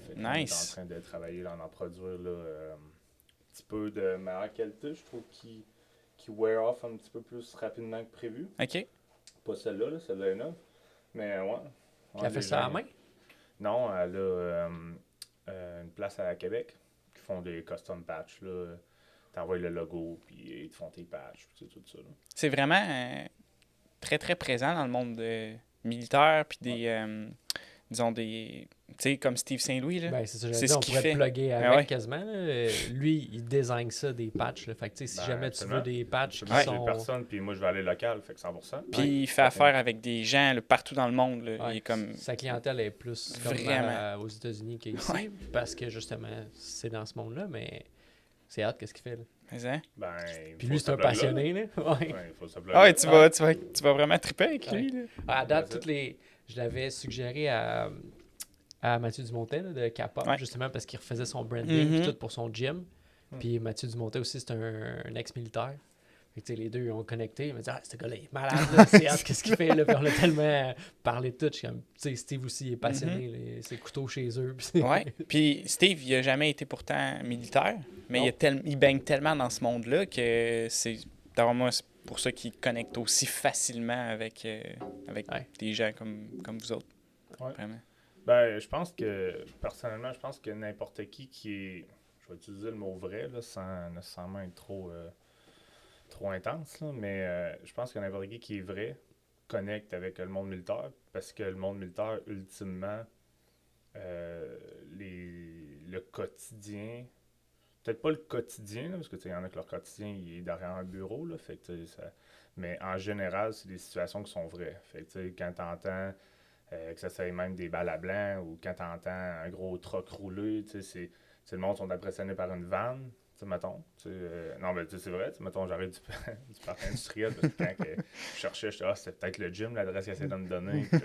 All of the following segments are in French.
Fait qu'on est en Nice. train de travailler, là, en produire là, un petit peu de meilleure qualité. Je trouve qui wear off un petit peu plus rapidement que prévu. OK. Pas celle-là, là, celle-là est neuve. Mais ouais. Puis Ouais, elle fait les ça à la gens. main. Non, elle a une place à Québec qui font des custom patchs. Là. T'envoies le logo, puis ils te font tes patchs, puis tout ça. Là. C'est vraiment très, très présent dans le monde militaire, puis Ouais. disons, des... Tu sais, comme Steve Saint-Louis, là. Ben, c'est ça, j'allais C'est dire, ce on qu'il pourrait fait. plugger Ah avec ouais. quasiment. Là. Lui, il désigne ça, des patchs. Là. Fait que, tu sais, si Ben, jamais tu veux absolument. des patchs qui Absolument, j'ai sont... personne, puis moi je vais aller local, fait que 100%. Puis Ouais. il fait affaire avec des gens là, partout dans le monde. Là. Il Ouais, est comme... sa clientèle est plus comme Vraiment. aux États-Unis qu'ici. Ouais. Parce que, justement, c'est dans ce monde-là, mais c'est hâte qu'est-ce qu'il fait. Là. Mais, hein? Ben, Puis faut lui, ce c'est un blog-là, passionné. Là. là. Ouais. Ouais, il faut ce Ah blog-là. ouais, tu vas vraiment triper avec lui. Là. À date, Vas-y. toutes les... Je l'avais suggéré à Mathieu Dumontet là, de Kappa, Ouais. justement parce qu'il refaisait son branding Mhm. puis tout pour son gym. Puis Mathieu Dumontet aussi, c'est un ex-militaire. Fait que, tu sais, les deux ils ont connecté. Il m'a dit « Ah, ce gars-là, il est malade, là. C'est hâte, qu'est-ce qu'il fait, là? » Puis on a tellement parlé de tout. Je suis comme, tu sais, Steve aussi, il est passionné. Là. C'est couteau chez eux. Puis c'est- Ouais. Puis Steve, il a jamais été pourtant militaire, mais Non. il baigne tellement dans ce monde-là que c'est... D'ailleurs, moi, c'est pour ça qu'il connecte aussi facilement avec Ouais. des gens comme vous autres. Ouais. Vraiment. Ben, je pense que, personnellement, je pense que n'importe qui est, je vais utiliser le mot vrai, là, sans nécessairement être trop intense, là, mais je pense que n'importe qui est vrai connecte avec le monde militaire, parce que le monde militaire, ultimement, le quotidien, peut-être pas le quotidien, là, parce que il y en a que leur quotidien il est derrière un bureau, là, fait que, mais en général, c'est des situations qui sont vraies. Fait que, quand tu entends que ça soit même des balles à blanc ou quand tu entends un gros truck rouler, le monde sont impressionnés par une vanne, mettons. Non, mais c'est vrai, mettons, j'arrive du parc industriel parce que quand je cherchais, j'étais c'était peut-être le gym, l'adresse qu'il essaie de me donner. Puis,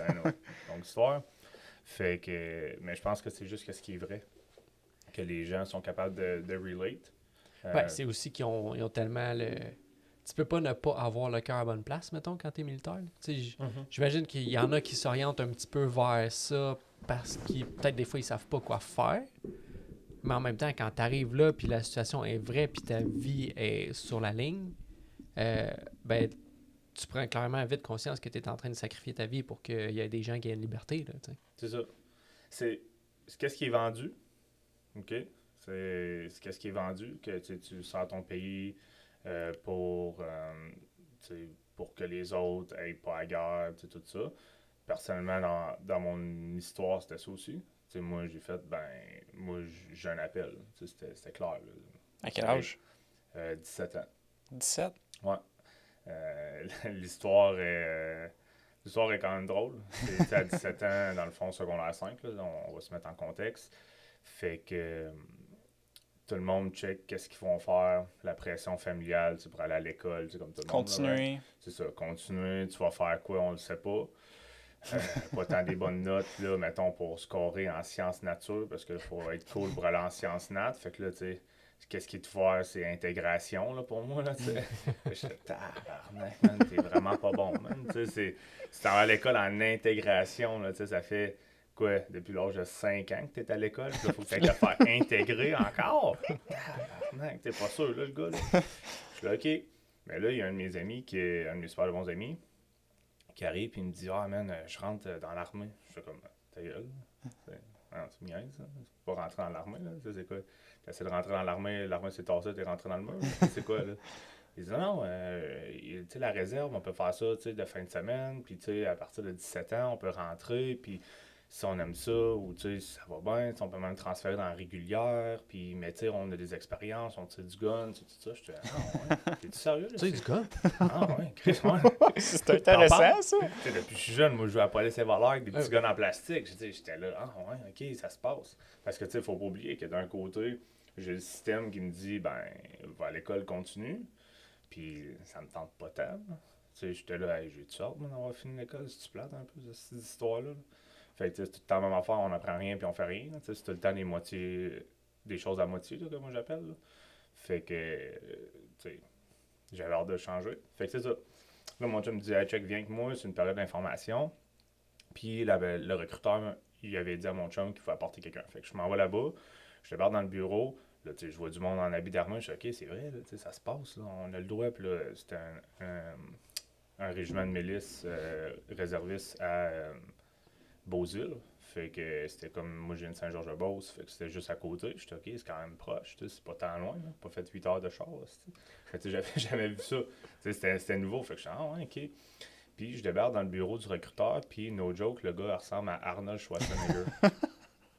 longue histoire. Fait que, mais je pense que c'est juste que ce qui est vrai, que les gens sont capables de relate. Ben, c'est aussi qu'ils ont tellement le... Tu peux pas ne pas avoir le cœur à bonne place, mettons, quand t'es militaire. Tu sais, j'imagine qu'il y en a qui s'orientent un petit peu vers ça parce qu'ils, peut-être des fois, ils savent pas quoi faire. Mais en même temps, quand t'arrives là, puis la situation est vraie, puis ta vie est sur la ligne, ben, tu prends clairement vite conscience que tu es en train de sacrifier ta vie pour qu'il y ait des gens qui aient une liberté. Là, tu sais. C'est ça. C'est qu'est-ce qui est vendu, OK? C'est qu'est-ce qui est vendu, que tu sors ton pays pour que les autres aient pas à guerre, tout ça. Personnellement, dans mon histoire, c'était ça aussi. Moi, j'ai fait, moi, j'ai un appel. C'était clair. Là. À quel âge? 17 ans. 17? Ouais. L'histoire est quand même drôle. C'est à 17 ans, dans le fond, secondaire 5, là, on va se mettre en contexte. Fait que tout le monde check qu'est-ce qu'ils vont faire, la pression familiale pour aller à l'école, comme tout le monde. Continuer. Là, ouais. C'est ça, continuer, tu vas faire quoi, on le sait pas. Pas tant des bonnes notes, là, mettons, pour scorer en sciences nature, parce qu'il faut être cool pour aller en sciences nat. Fait que là, tu sais, qu'est-ce qui te fait, c'est intégration, là, pour moi, là, tu sais. Je suis tabarnak, man, t'es vraiment pas bon, man. Tu sais, c'est à l'école en intégration, là, tu sais, ça fait, quoi, depuis l'âge de 5 ans que t'es à l'école, puis là, faut que t'ailles te faire intégrer encore. Tabarnak, t'es pas sûr, là, le gars, là. Je suis là, OK. Mais là, il y a un de mes amis, qui est un de mes super bons amis, qui arrive et il me dit ah man, je rentre dans l'armée. Je fais comme ta gueule. Tu me niaises, ça. C'est pas rentrer dans l'armée, là. C'est quoi? Tu essaies de rentrer dans l'armée s'est tassée, t'es rentré dans le mur. C'est quoi là? Il dit non, tu sais, la réserve, on peut faire ça de fin de semaine, puis tu sais, à partir de 17 ans, on peut rentrer, puis si on aime ça, ou tu sais, ça va bien, on peut même transférer dans la régulière, puis mais tu sais, on a des expériences, on tire du gun, tout ça. Je te dis, ah ouais, t'es-tu sérieux? Tu sais, du gars. Ah ouais, Chris, ouais. C'est intéressant, ça. T'sais, depuis que je suis jeune, moi, je jouais à Police Saint-Valeur avec des petits guns en plastique. J'étais là, ah ouais, ok, ça se passe. Parce que, tu sais, faut pas oublier que d'un côté, j'ai le système qui me dit, va à l'école continue, puis ça me tente pas tant. Tu sais, j'étais là, hey, j'ai-tu hâte, moi, d'avoir fini l'école, si tu plates un peu, cette histoire-là. Fait que, c'est tout le temps la même affaire, on apprend rien, puis on fait rien. C'est tout le temps des choses à moitié, là, que moi j'appelle. Là. Fait que, tu sais, j'avais hâte de changer. Fait que c'est ça. Là, mon chum me dit, hey, check, viens avec moi, c'est une période d'information. Puis le recruteur, il avait dit à mon chum qu'il faut apporter quelqu'un. Fait que je m'en vais là-bas, je débarque dans le bureau, là, tu sais, je vois du monde en habit d'armée, je dis, OK, c'est vrai, là, tu sais, ça se passe, là, on a le droit, puis là, c'était un régiment de milice réserviste à Beauzile. Fait que c'était comme, moi j'ai une Saint-Georges-de-Beauce, fait que c'était juste à côté. J'étais OK, c'est quand même proche, c'est pas tant loin, là. Pas fait 8 heures de char. Fait que j'avais jamais vu ça. C'était nouveau, fait que je suis ah ouais, OK. Puis je débarque dans le bureau du recruteur, puis no joke, le gars ressemble à Arnold Schwarzenegger.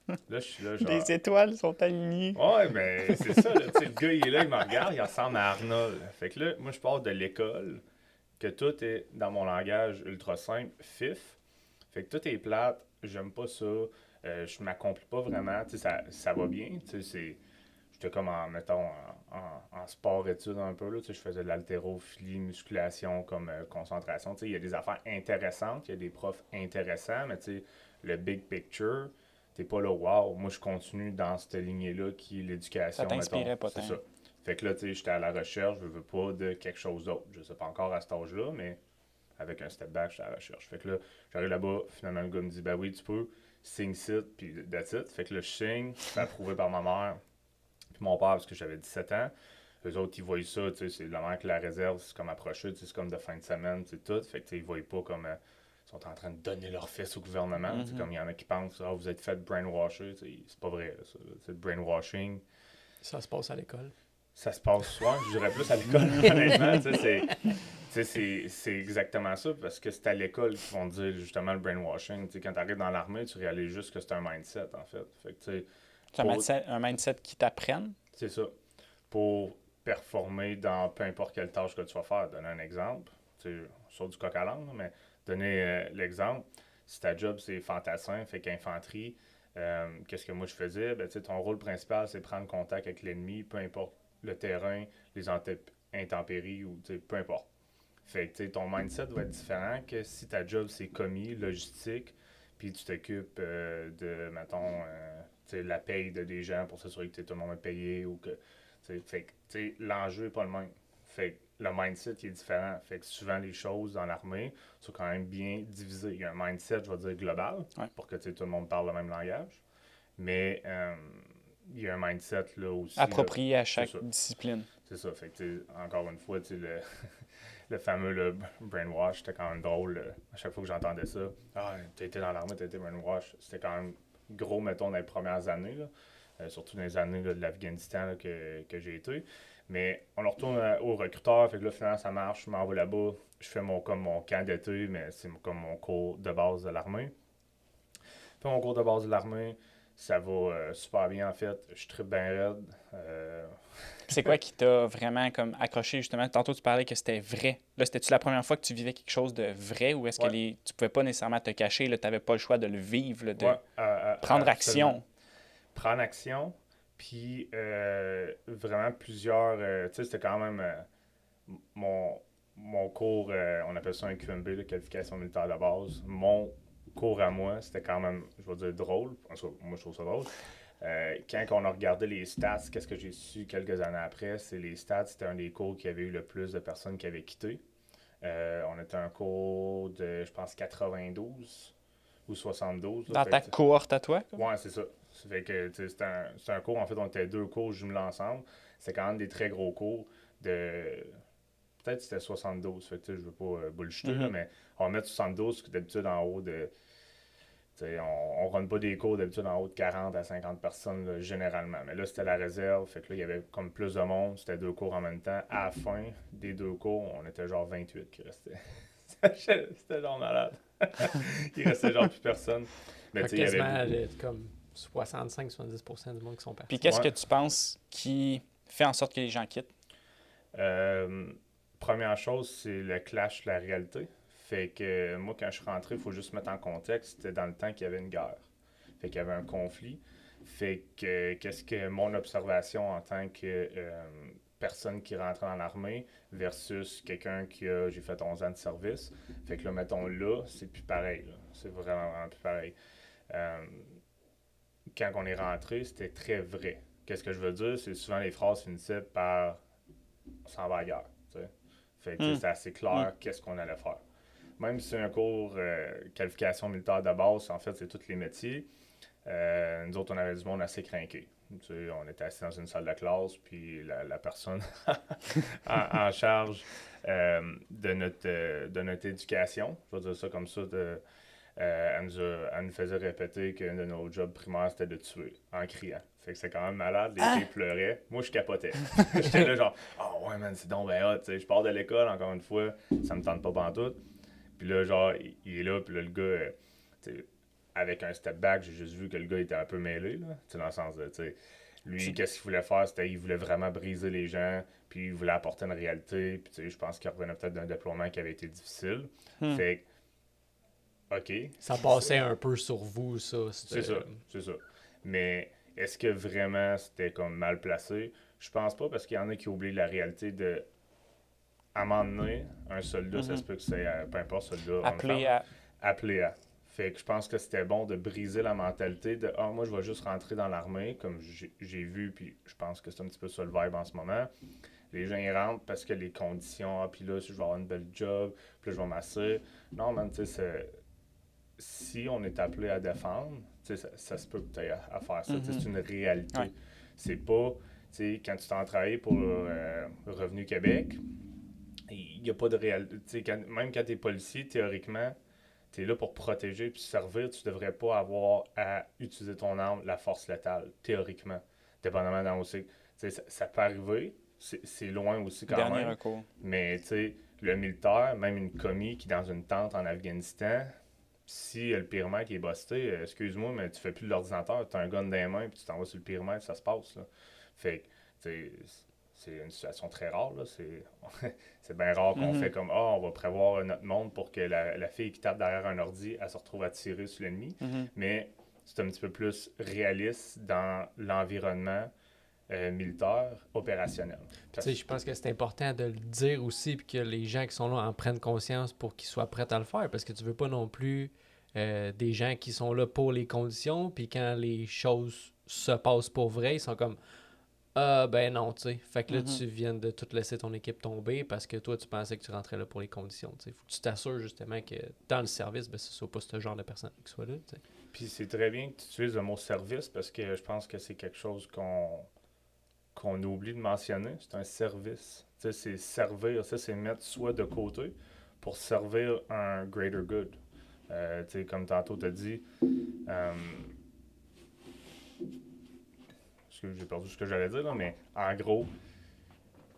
Là, je suis là, genre. Les étoiles sont alignées. Ouais, ben c'est ça, là, tu sais, le gars il est là, il me regarde, il ressemble à Arnold. Fait que là, moi je pars de l'école, que tout est dans mon langage ultra simple, FIF. Fait que tout est plate, j'aime pas ça, je m'accomplis pas vraiment, tu sais, ça va bien, tu sais, j'étais comme en, mettons, en sport-études un peu, là, tu sais, je faisais de l'haltérophilie, musculation, comme concentration, tu sais, il y a des affaires intéressantes, il y a des profs intéressants, mais tu sais, le big picture, t'es pas là, wow, moi je continue dans cette lignée-là qui est l'éducation, Ça t'inspirait mettons, pas c'est tant. ça. Fait que là, tu sais, j'étais à la recherche, je veux pas de quelque chose d'autre, je sais pas encore à cet âge-là, mais avec un step back, j'étais à la recherche. Fait que là, j'arrive là-bas, finalement, le gars me dit, ben oui, tu peux, signe site, puis that's it. Fait que là, je signe, c'est approuvé par ma mère, puis mon père, parce que j'avais 17 ans. Eux autres, ils voient ça, tu sais, c'est la mère que la réserve, c'est comme approché, tu sais, c'est comme de fin de semaine, tu sais, tout. Fait que, tu sais, ils voient pas comme, ils sont en train de donner leurs fesses au gouvernement, tu sais, comme il y en a qui pensent, ah, vous êtes fait brainwasher, tu sais, c'est pas vrai, ça, c'est le brainwashing. Ça se passe à l'école. Ça se passe souvent, je dirais plus à l'école, honnêtement, tu sais, c'est exactement ça, parce que c'est à l'école qu'ils vont dire justement le brainwashing. Tu sais, quand tu arrives dans l'armée, tu réalises juste que c'est un mindset, en fait. Fait que, tu sais, C'est un mindset qui t'apprenne. c'est ça. Pour performer dans peu importe quelle tâche que tu vas faire. Donner un exemple, tu sais, sur du coq à l'âne, mais donner l'exemple. Si ta job, c'est fantassin, fait qu'infanterie, qu'est-ce que moi je faisais? Ben, tu sais, ton rôle principal, c'est prendre contact avec l'ennemi, peu importe le terrain, les intempéries, ou peu importe. Fait que ton mindset va être différent que si ta job c'est commis, logistique, puis tu t'occupes de, mettons, la paye de des gens pour s'assurer que tout le monde est payé ou que. Fait que l'enjeu n'est pas le même. Fait que le mindset qui est différent. Fait que souvent les choses dans l'armée sont quand même bien divisées. Il y a un mindset, je vais dire, global, pour que tout le monde parle le même langage. Mais il y a un mindset là aussi. Approprié là, à chaque discipline. C'est ça. Fait que encore une fois, le fameux brainwash, c'était quand même drôle. À chaque fois que j'entendais ça, ah, t'as été dans l'armée, t'as été brainwash. C'était quand même gros, mettons, dans les premières années, là. Surtout dans les années là, de l'Afghanistan là, que j'ai été. Mais on retourne au recruteur, fait que là, finalement, ça marche, je m'en vais là-bas, je fais comme mon camp d'été, mais c'est comme mon cours de base de l'armée. Je fais mon cours de base de l'armée, ça va super bien en fait, je tripe bien raide. C'est quoi qui t'a vraiment comme accroché justement? Tantôt tu parlais que c'était vrai. Là, c'était-tu la première fois que tu vivais quelque chose de vrai ou est-ce que tu pouvais pas nécessairement te cacher, tu n'avais pas le choix de le vivre, là, de prendre action? Prendre action, puis vraiment plusieurs... tu sais, c'était quand même mon cours, on appelle ça un QMB, la qualification militaire de base. Mon cours à moi, c'était quand même, je vais dire, drôle. En tout cas, moi, je trouve ça drôle. Quand on a regardé les stats, qu'est-ce que j'ai su quelques années après, c'est les stats, c'était un des cours qui avait eu le plus de personnes qui avaient quitté. On était un cours de, je pense, 92 ou 72. Dans ta cohorte à toi? Ouais, c'est ça. Ça fait que c'est un cours, en fait, on était deux cours jumelés ensemble. C'est quand même des très gros cours de. Peut-être que c'était 72, fait que je veux pas bullshiter, là, mais on va mettre 72, d'habitude en haut de. On ne run pas des cours d'habitude en haut de 40 à 50 personnes là, généralement. Mais là, c'était la réserve. Fait que là, il y avait comme plus de monde. C'était deux cours en même temps. À la fin des deux cours, on était genre 28 qui restaient. C'était genre malade. Il restait genre plus personne. Mais quasiment comme 65-70% du monde qui sont partis. Puis qu'est-ce que tu penses qui fait en sorte que les gens quittent? Première chose, c'est le clash de la réalité. Fait que moi, quand je suis rentré, il faut juste mettre en contexte, c'était dans le temps qu'il y avait une guerre. Fait qu'il y avait un conflit. Fait que qu'est-ce que mon observation en tant que personne qui rentrait dans l'armée versus quelqu'un j'ai fait 11 ans de service. Fait que là, mettons là, c'est plus pareil. Là. C'est vraiment plus pareil. Quand on est rentré, c'était très vrai. Qu'est-ce que je veux dire? C'est souvent les phrases finissaient par « on s'en va à la guerre ». Fait que c'est assez clair qu'est-ce qu'on allait faire. même si c'est un cours qualification militaire de base, en fait, c'est tous les métiers. Nous autres, on avait du monde assez crinqué. Tu sais, on était assis dans une salle de classe, puis la personne en charge de notre éducation, je vais dire ça comme ça, elle nous faisait répéter qu'un de nos jobs primaires, c'était de tuer en criant. Fait que c'est quand même malade, les filles pleuraient. Moi, je capotais. J'étais là genre, oh ouais, man, c'est donc ben hot. Je pars de l'école, encore une fois, ça me tente pas pantoute. Puis là, genre, il est là, puis là, le gars, avec un step back, j'ai juste vu que le gars était un peu mêlé, là. Dans le sens de, tu sais, lui, qu'est-ce qu'il voulait faire? C'était, il voulait vraiment briser les gens, puis il voulait apporter une réalité. Puis, tu sais, je pense qu'il revenait peut-être d'un déploiement qui avait été difficile. Fait que, OK. Ça passait un peu sur vous, ça. C'est ça. Mais est-ce que vraiment c'était comme mal placé? Je pense pas, parce qu'il y en a qui oublient la réalité de, à un moment donné, un soldat, ça se peut que c'est, peu importe, soldat, appelé à. Fait que je pense que c'était bon de briser la mentalité de « Ah, moi, je vais juste rentrer dans l'armée », comme j'ai vu, puis je pense que c'est un petit peu ça le vibe en ce moment. Les gens, ils rentrent parce que les conditions, puis là, si je vais avoir une belle job, puis là, je vais m'assurer. Non, man, tu sais, si on est appelé à défendre, ça se peut peut-être à faire ça. C'est une réalité. Ouais. C'est pas, quand tu t'en travailles pour Revenu Québec, il n'y a pas de réalité. Même quand tu es policier, théoriquement, tu es là pour protéger puis servir. Tu devrais pas avoir à utiliser ton arme, la force létale, théoriquement. Dépendamment dans aussi. Ça peut arriver. C'est loin aussi quand Dernier même. recours. Mais le militaire, même une commis qui est dans une tente en Afghanistan, si le pyromètre qui est busté, excuse-moi, mais tu fais plus de l'ordinateur, tu as un gun dans les mains puis tu t'en vas sur le pyromètre, ça se passe. Là. Fait que, c'est une situation très rare. Là. C'est bien rare qu'on fait comme on va prévoir notre monde pour que la fille qui tape derrière un ordi, elle se retrouve à tirer sur l'ennemi. Mais c'est un petit peu plus réaliste dans l'environnement militaire, opérationnel. Je pense que c'est important de le dire aussi, puis que les gens qui sont là en prennent conscience pour qu'ils soient prêts à le faire, parce que tu veux pas non plus des gens qui sont là pour les conditions, puis quand les choses se passent pour vrai, ils sont comme ben non, tu sais. Fait que là, tu viens de tout laisser ton équipe tomber parce que toi, tu pensais que tu rentrais là pour les conditions, tu sais. Faut que tu t'assures justement que dans le service, ben, ce soit pas ce genre de personne qui soit là, tu sais. Puis c'est très bien que tu utilises le mot service parce que je pense que c'est quelque chose qu'on oublie de mentionner. C'est un service. Tu sais, c'est servir, ça, c'est mettre soi de côté pour servir un greater good. Tu sais, comme tantôt tu as dit, j'ai perdu ce que j'allais dire, là, mais en gros,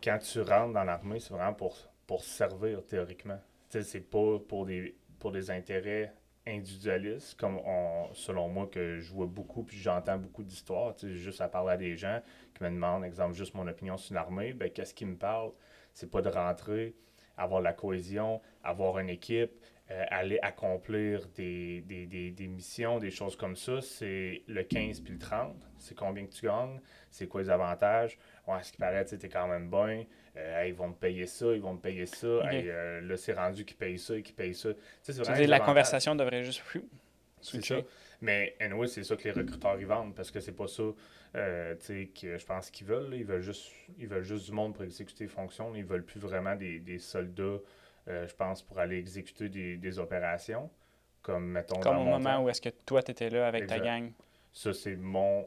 quand tu rentres dans l'armée, c'est vraiment pour servir théoriquement. Tu sais, c'est pas pour des intérêts individualistes, comme selon moi, que je vois beaucoup, puis j'entends beaucoup d'histoires. Tu sais, juste à parler à des gens qui me demandent, exemple, juste mon opinion sur l'armée, ben qu'est-ce qui me parle? C'est pas de rentrer, avoir la cohésion, avoir une équipe, aller accomplir des missions, des choses comme ça. C'est le 15 puis le 30. C'est combien que tu gagnes? C'est quoi les avantages? Ouais, ce qui paraît, tu sais, t'es quand même bien. Ils vont me payer ça, ils vont me payer ça. Okay. Hey, là, c'est rendu qu'ils payent ça et qu'ils payent ça. Tu sais, c'est la conversation devrait juste switcher. C'est ça. Mais anyway, c'est ça que les recruteurs y vendent parce que c'est pas ça que je pense qu'ils veulent. Là. Ils veulent juste du monde pour exécuter les fonctions. Ils veulent plus vraiment des soldats, je pense, pour aller exécuter des opérations. Comme, mettons, comme dans au mon moment temps. où est-ce que toi, tu étais là avec Exact. ta gang. Ça, c'est mon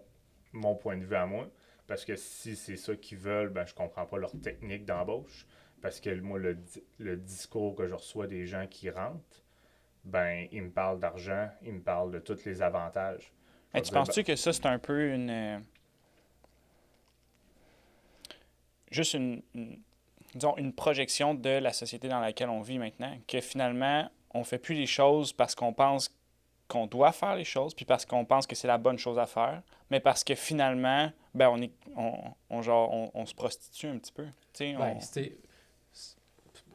point de vue à moi. Parce que si c'est ça qu'ils veulent, ben je comprends pas leur technique d'embauche. Parce que moi, le discours que je reçois des gens qui rentrent, ben ils me parlent d'argent, ils me parlent de tous les avantages. Mais tu penses-tu que ça, c'est un peu juste disons, une projection de la société dans laquelle on vit maintenant? Que finalement, on fait plus les choses parce qu'on pense qu'on doit faire les choses, puis parce qu'on pense que c'est la bonne chose à faire, mais parce que finalement, ben on se prostitue un petit peu. Ben, c'était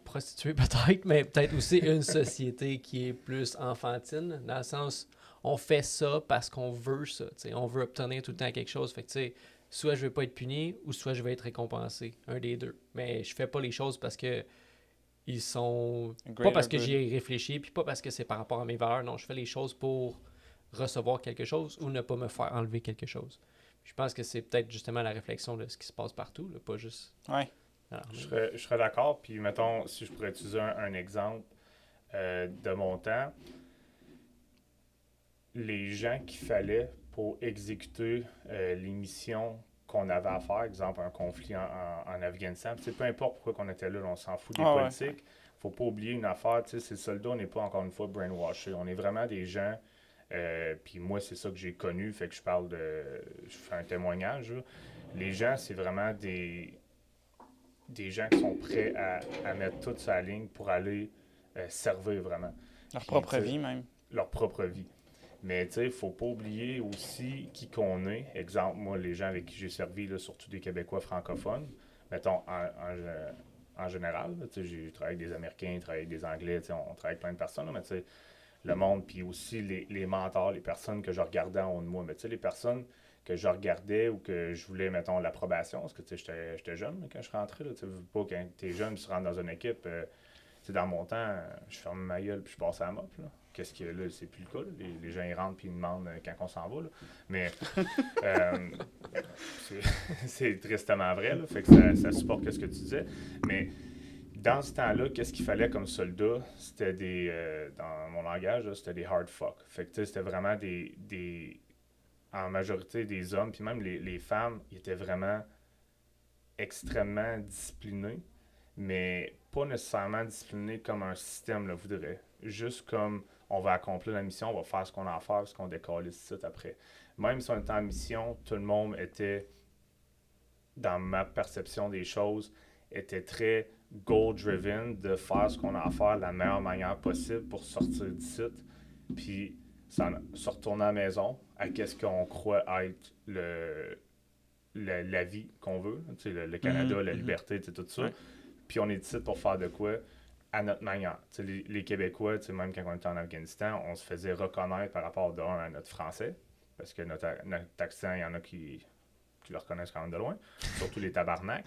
prostituée peut-être, mais peut-être aussi une société qui est plus enfantine, dans le sens, on fait ça parce qu'on veut ça, t'sais. On veut obtenir tout le temps quelque chose, fait que tu sais, soit je vais pas être puni, ou soit je vais être récompensé, un des deux. Mais je fais pas les choses parce que ils sont... Pas parce que j'y ai réfléchi, puis pas parce que c'est par rapport à mes valeurs, non, je fais les choses pour recevoir quelque chose ou ne pas me faire enlever quelque chose. Je pense que c'est peut-être justement la réflexion de ce qui se passe partout, là, pas juste... Ouais. Je serais d'accord, puis mettons, si je pourrais utiliser un exemple, de mon temps, les gens qu'il fallait pour exécuter les missions qu'on avait à faire, exemple un conflit en Afghanistan, peu importe pourquoi on était là, on s'en fout des politiques. Faut pas oublier une affaire, ces soldats, on n'est pas encore une fois brainwashés. On est vraiment des gens, puis moi c'est ça que j'ai connu, fait que je fais un témoignage. Là. Les gens, c'est vraiment des gens qui sont prêts à mettre toute sa ligne pour aller servir vraiment. Leur propre vie même. Leur propre vie. Mais tu sais, il ne faut pas oublier aussi qui qu'on est. Exemple, moi, les gens avec qui j'ai servi, là, surtout des Québécois francophones, mettons en général, j'ai travaillé avec des Américains, j'ai travaillé avec des Anglais, on travaille avec plein de personnes, là, mais tu sais, le monde, puis aussi les mentors, les personnes que je regardais en haut de moi. Mais tu sais, les personnes que je regardais ou que je voulais, mettons, l'approbation, parce que tu sais, j'étais jeune là, quand je rentrais, tu sais, pas quand t'es jeune, tu rentres dans une équipe, dans mon temps, je ferme ma gueule puis je passe à la mop. Là. Qu'est-ce que là, c'est plus le cas. Les gens ils rentrent puis ils demandent quand on s'en va. Là. Mais c'est tristement vrai. Là, fait que ça supporte ce que tu disais. Mais dans ce temps-là, qu'est-ce qu'il fallait comme soldat? C'était dans mon langage, là, c'était des hard fuck. Fait que c'était vraiment en majorité des hommes, puis même les femmes, ils étaient vraiment extrêmement disciplinés, mais pas nécessairement disciplinés comme un système le voudrait. Juste comme on va accomplir la mission, on va faire ce qu'on a à faire, ce qu'on décolle ici après. Même si on était en mission, tout le monde était, dans ma perception des choses, était très goal-driven de faire ce qu'on a à faire de la meilleure manière possible pour sortir d'ici, puis se retourner à la maison à qu'est-ce qu'on croit être la vie qu'on veut, le Canada, la liberté, tout ça. Ouais. Puis on est ici pour faire de quoi à notre manière. Les Québécois, même quand on était en Afghanistan, on se faisait reconnaître par rapport à notre français, parce que notre accent, il y en a qui le reconnaissent quand même de loin, surtout les tabarnaks.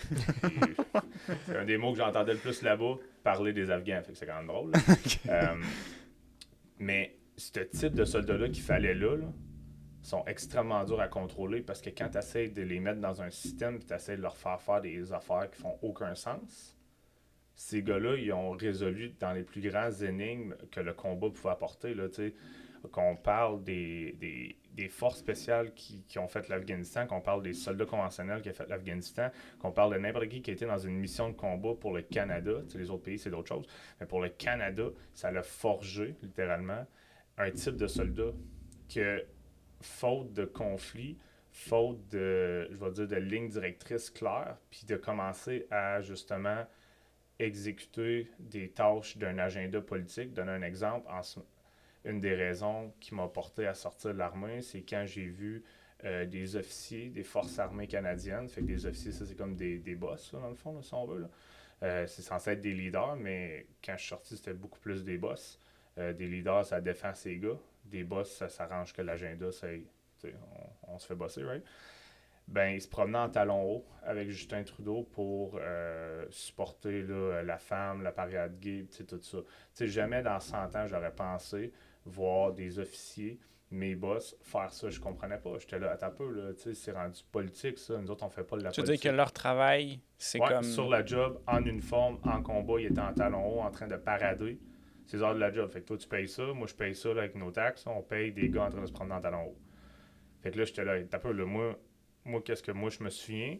C'est un des mots que j'entendais le plus là-bas, parler des Afghans, fait que c'est quand même drôle. Mais ce type de soldats-là qu'il fallait là, sont extrêmement durs à contrôler parce que quand tu essaies de les mettre dans un système et tu essaies de leur faire des affaires qui font aucun sens, ces gars-là, ils ont résolu dans les plus grands énigmes que le combat pouvait apporter. Là, qu'on parle des forces spéciales qui ont fait l'Afghanistan, qu'on parle des soldats conventionnels qui ont fait l'Afghanistan, qu'on parle de n'importe qui a été dans une mission de combat pour le Canada. Les autres pays, c'est d'autres choses. Mais pour le Canada, ça l'a forgé, littéralement, un type de soldat que, faute de conflit, faute de, je vais dire, de ligne directrice claire, puis de commencer à, justement, exécuter des tâches d'un agenda politique. Donner un exemple, une des raisons qui m'a porté à sortir de l'armée, c'est quand j'ai vu des officiers des forces armées canadiennes. Fait que des officiers, ça c'est comme des boss, là, dans le fond, là, si on veut. Là. C'est censé être des leaders, mais quand je suis sorti, c'était beaucoup plus des boss. Des leaders, ça défend ses gars. Des boss, ça s'arrange que l'agenda, on se fait bosser, right? Ben, il se promenait en talons hauts avec Justin Trudeau pour supporter là, la femme, la pariade gay, tout ça. T'sais, jamais dans 100 ans, j'aurais pensé voir des officiers, mes boss, faire ça. Je comprenais pas. J'étais là, attends un peu, là, c'est rendu politique, ça. Nous autres, on fait pas de la politique. Tu veux dire que leur travail, c'est comme... sur la job, en uniforme, en combat, ils étaient en talons hauts, en train de parader. C'est les heures de la job. Fait que toi, tu payes ça. Moi, je paye ça là, avec nos taxes. On paye des gars en train de se promener en talons hauts. Fait que là, j'étais là, attends un peu, là, moi, qu'est-ce que moi je me souviens,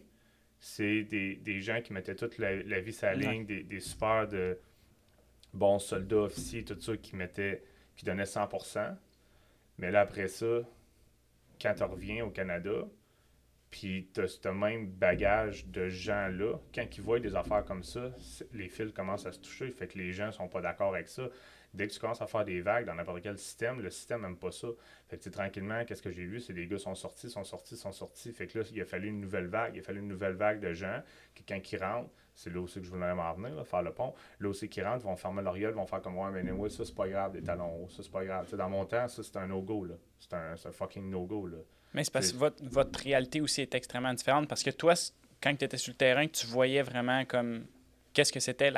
c'est des gens qui mettaient toute la vie sur la ligne, des super de bons soldats, officiers, tout ça, qui donnaient 100%. Mais là, après ça, quand tu reviens au Canada, puis tu as ce même bagage de gens-là, quand ils voient des affaires comme ça, les fils commencent à se toucher, fait que les gens sont pas d'accord avec ça. Dès que tu commences à faire des vagues dans n'importe quel système, le système n'aime pas ça. Fait que tranquillement, qu'est-ce que j'ai vu? C'est des gars sont sortis. Fait que là, il a fallu une nouvelle vague. Il a fallu une nouvelle vague de gens qui, quand ils rentrent, c'est là aussi que je voulais m'en venir, là, faire le pont. Là aussi qu'ils rentrent, vont fermer leur gueule, vont faire comme, ouais, mais anyway, ça, c'est pas grave, des talons hauts, ça, c'est pas grave. T'sais, dans mon temps, ça, c'est un no-go, là. C'est un fucking no-go, là. Mais c'est parce que votre réalité aussi est extrêmement différente. Parce que toi, quand tu étais sur le terrain, tu voyais vraiment comme qu'est-ce que c'était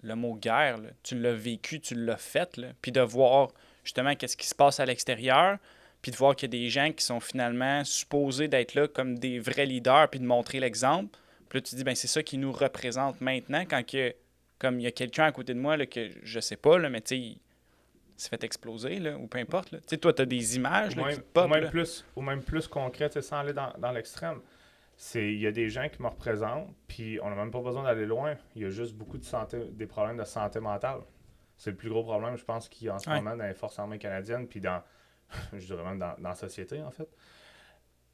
le mot guerre. Là. Tu l'as vécu, tu l'as fait. Là. Puis de voir justement qu'est-ce qui se passe à l'extérieur. Puis de voir qu'il y a des gens qui sont finalement supposés d'être là comme des vrais leaders. Puis de montrer l'exemple. Puis là, tu te dis, ben c'est ça qui nous représente maintenant quand que comme il y a quelqu'un à côté de moi là, que je sais pas, là, mais tu sais, il s'est fait exploser, là, ou peu importe. Tu sais, toi, tu as des images là, qui te pop. Ou même plus concret, sans aller dans l'extrême. Il y a des gens qui me représentent, puis on n'a même pas besoin d'aller loin. Il y a juste beaucoup des problèmes de santé mentale. C'est le plus gros problème, je pense, qu'il y a en ce moment dans les Forces armées canadiennes, puis je dirais même dans la société, en fait.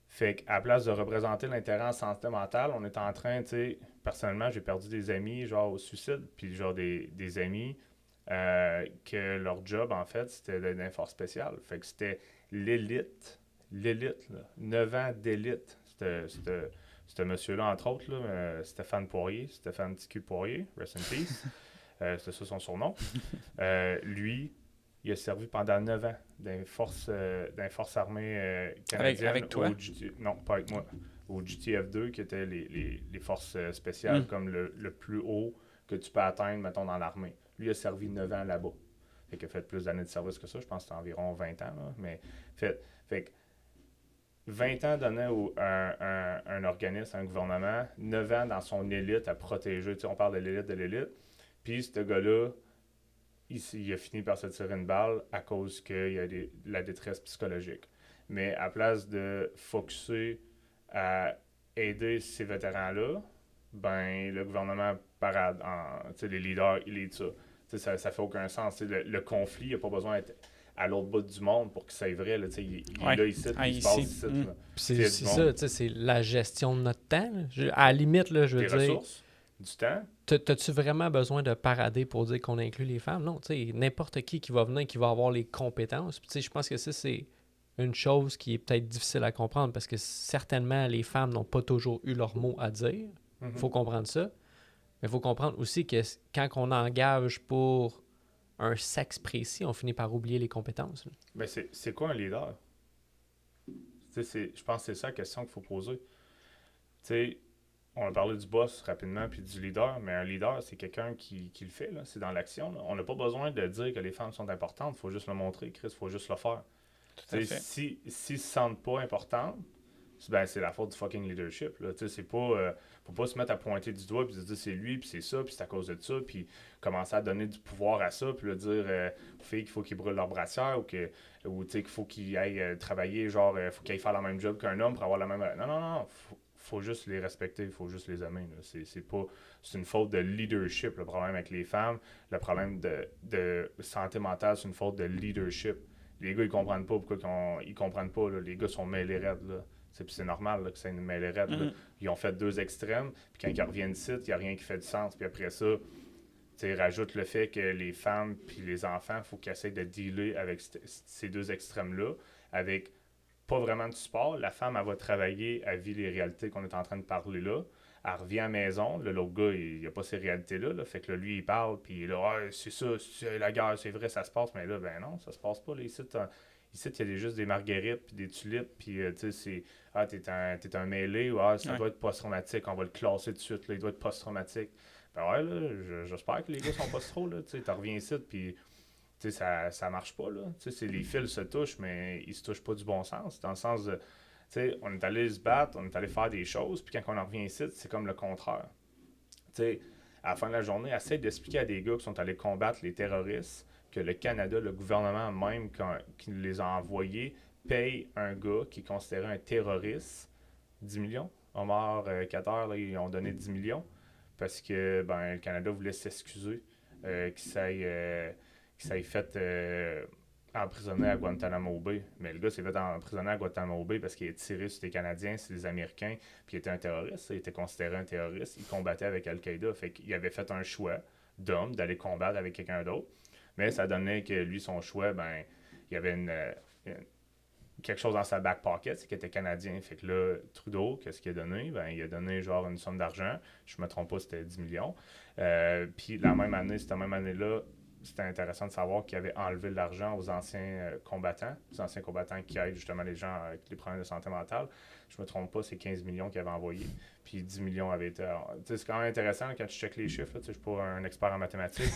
Fait qu'à la place de représenter l'intérêt en santé mentale, on est en train, personnellement, j'ai perdu des amis, genre, au suicide, puis genre des amis que leur job, en fait, c'était d'être dans les forces spéciales. Fait que c'était l'élite, là, 9 ans d'élite. C'était monsieur-là, entre autres, là, Stéphane TQ Poirier, rest in peace. C'était ça son surnom. Lui, il a servi pendant 9 ans dans les forces armées canadiennes. Avec toi? Non, pas avec moi. Au GTF2, qui étaient les forces spéciales, comme le plus haut que tu peux atteindre, mettons, dans l'armée. Lui, il a servi 9 ans là-bas. Fait qu'il a fait plus d'années de service que ça. Je pense que c'était environ 20 ans. Là. Mais fait que 20 ans donné à un organisme, à un gouvernement, 9 ans dans son élite à protéger. On parle de l'élite. Puis ce gars-là, il a fini par se tirer une balle à cause qu'il y a la détresse psychologique. Mais à place de focusser à aider ces vétérans-là, ben le gouvernement parade, les leaders, ils lisent ça. Ça fait aucun sens. Le conflit, il n'y a pas besoin d'être à l'autre bout du monde pour que ça aille vrai. Il est là, ici, il se passe ici. C'est ça, c'est la gestion de notre temps. À la limite, là, je veux dire... ressources, du temps. T'as-tu vraiment besoin de parader pour dire qu'on inclut les femmes? Non, tu sais, n'importe qui va venir, qui va avoir les compétences. Tu sais, je pense que ça, c'est une chose qui est peut-être difficile à comprendre parce que certainement, les femmes n'ont pas toujours eu leur mot à dire. Il faut comprendre ça. Mais il faut comprendre aussi que quand on engage pour un sexe précis, on finit par oublier les compétences. Mais c'est quoi un leader? Je pense que c'est ça la question qu'il faut poser. T'sais, on a parlé du boss rapidement puis du leader, mais un leader, c'est quelqu'un qui le fait. Là. C'est dans l'action. Là. On n'a pas besoin de dire que les femmes sont importantes. Il faut juste le montrer, Chris. Il faut juste le faire. S'ils ne se sentent pas importantes, c'est la faute du fucking leadership. Là. C'est pas, faut pas se mettre à pointer du doigt puis se dire c'est lui, puis c'est ça, puis c'est à cause de ça, puis commencer à donner du pouvoir à ça, puis dire aux filles qu'il faut qu'ils brûlent leur brassière ou qu'il faut qu'ils aillent travailler, genre, faut qu'ils aillent faire le même job qu'un homme pour avoir la même. Non. Faut juste les respecter, il faut juste les aimer. C'est une faute de leadership, le problème avec les femmes. Le problème de santé mentale, c'est une faute de leadership. Les gars, ils comprennent pas pourquoi ils comprennent pas. Là. Les gars sont mêlés raides. Là. C'est normal là, que c'est une mêlée raide. Mm-hmm. Ils ont fait 2 extrêmes, puis quand ils reviennent ici, il n'y a rien qui fait du sens. Puis après ça, rajoute le fait que les femmes puis les enfants, il faut qu'ils essayent de dealer avec ces 2 extrêmes-là, avec pas vraiment de support. La femme, elle va travailler, elle vit les réalités qu'on est en train de parler là. Elle revient à la maison, l'autre gars, il n'y a pas ces réalités-là. Là. Fait que là, lui, il parle, puis il est là, c'est ça, c'est la guerre, c'est vrai, ça se passe. Mais là, ben non, ça se passe pas. Là, ici, il y a juste des marguerites, puis des tulipes, puis tu sais, c'est t'es un mêlé, ou ça doit être post-traumatique, on va le classer tout de suite, là, il doit être post-traumatique. Ben ouais, là, j'espère que les gars sont pas trop, là, tu sais, t'en reviens ici, puis tu sais, ça marche pas, là. Tu sais, les fils se touchent, mais ils se touchent pas du bon sens, dans le sens de, tu sais, on est allé se battre, on est allé faire des choses, puis quand on en revient ici, c'est comme le contraire. Tu sais, à la fin de la journée, essaie d'expliquer à des gars qui sont allés combattre les terroristes que le Canada, le gouvernement même qui les a envoyés, paye un gars qui est considéré un terroriste 10 millions. Omar Qatar, là, ils ont donné 10 millions parce que le Canada voulait s'excuser qu'il s'aille fait emprisonner à Guantanamo Bay. Mais le gars s'est fait emprisonner à Guantanamo Bay parce qu'il a tiré sur les Canadiens, sur les Américains, puis il était un terroriste. Il était considéré un terroriste. Il combattait avec Al-Qaïda. Fait qu'il avait fait un choix d'homme d'aller combattre avec quelqu'un d'autre. Mais ça donnait que lui, son choix, il y avait quelque chose dans sa back pocket, c'est qu'il était canadien. Fait que là, Trudeau, qu'est-ce qu'il a donné? Il a donné genre une somme d'argent. Je me trompe pas, c'était 10 millions. Puis cette même année-là, c'était intéressant de savoir qu'il avait enlevé de l'argent aux anciens combattants qui aident justement les gens avec les problèmes de santé mentale. je me trompe pas, c'est 15 millions qu'ils avaient envoyé. Puis 10 millions avaient été... C'est quand même intéressant quand tu checkes les chiffres. Je suis pas un expert en mathématiques.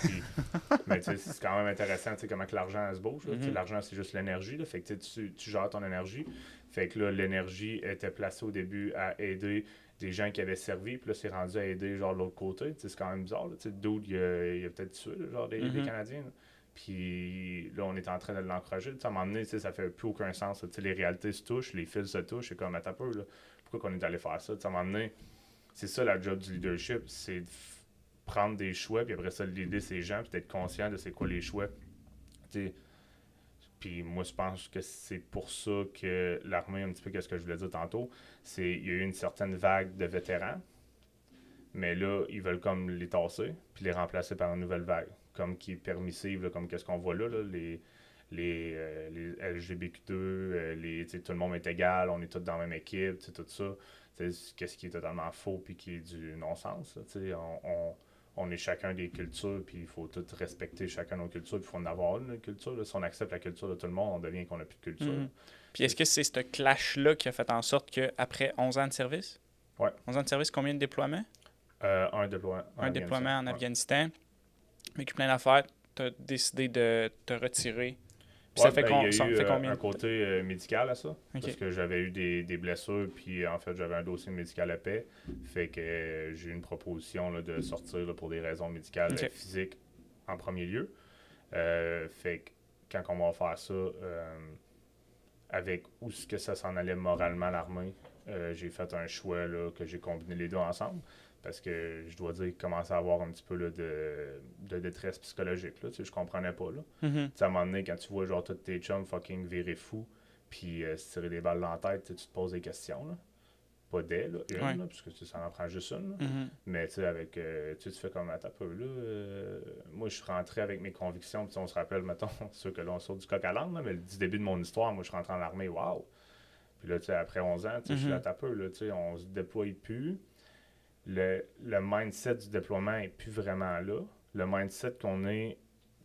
Mais c'est quand même intéressant comment que l'argent se bouge. L'argent, c'est juste l'énergie. Là, fait que tu gères ton énergie. Fait que là, l'énergie était placée au début à aider des gens qui avaient servi. Puis là, c'est rendu à aider genre l'autre côté. C'est quand même bizarre. Dude, il a peut-être tué genre des Canadiens. Là. Puis là, on est en train de l'encourager. À un moment donné, ça fait plus aucun sens. Les réalités se touchent, les fils se touchent. C'est comme, attends un peu, là. Pourquoi qu'on est allé faire ça? À un moment donné, c'est ça la job du leadership, c'est de prendre des choix, puis après ça, de leader ces gens, puis d'être conscient de c'est quoi les choix. Puis moi, je pense que c'est pour ça que l'armée, un petit peu qu'est-ce que je voulais dire tantôt, c'est il y a eu une certaine vague de vétérans, mais là, ils veulent comme les tasser, puis les remplacer par une nouvelle vague, comme qui est permissive, là, comme qu'est-ce qu'on voit là les LGBTQ2, tout le monde est égal, on est tous dans la même équipe, tout ça. Qu'est-ce qui est totalement faux puis qui est du non-sens. On est chacun des cultures, puis il faut tout respecter chacun nos cultures, puis il faut en avoir une culture. Là. Si on accepte la culture de tout le monde, on devient qu'on n'a plus de culture. Puis est-ce que c'est ce clash-là qui a fait en sorte qu'après 11 ans de service, 11 ans de service, combien de déploiements? Un déploiement. Un déploiement en Afghanistan. Mais que plein d'affaires, tu as décidé de te retirer. Puis ça fait, il y a eu combien? Un côté médical à ça. Okay. Parce que j'avais eu des blessures, puis en fait, j'avais un dossier médical à paix. Fait que j'ai eu une proposition là, de sortir là, pour des raisons médicales physiques en premier lieu. Fait que quand on va faire ça, avec où est-ce que ça s'en allait moralement l'armée, j'ai fait un choix là, que j'ai combiné les deux ensemble. Parce que je dois dire qu'il commençait à avoir un petit peu là, de détresse psychologique. Là, je comprenais pas. Là. À un moment donné, quand tu vois genre tous tes chums fucking virer fou, puis se tirer des balles dans la tête, tu te poses des questions. Là. Pas des, là, une, là, parce que ça en prend juste une. Là. Mais avec, tu fais comme un peu. Là, moi, je suis rentré avec mes convictions. Puis on se rappelle, mettons, ceux que l'on saute du coq à l'âne, là, mais du début de mon histoire, moi, je suis rentré en armée. Waouh! Puis là, après 11 ans, je suis là à peu. Là, on se déploie plus. Le mindset du déploiement n'est plus vraiment là. Le mindset qu'on est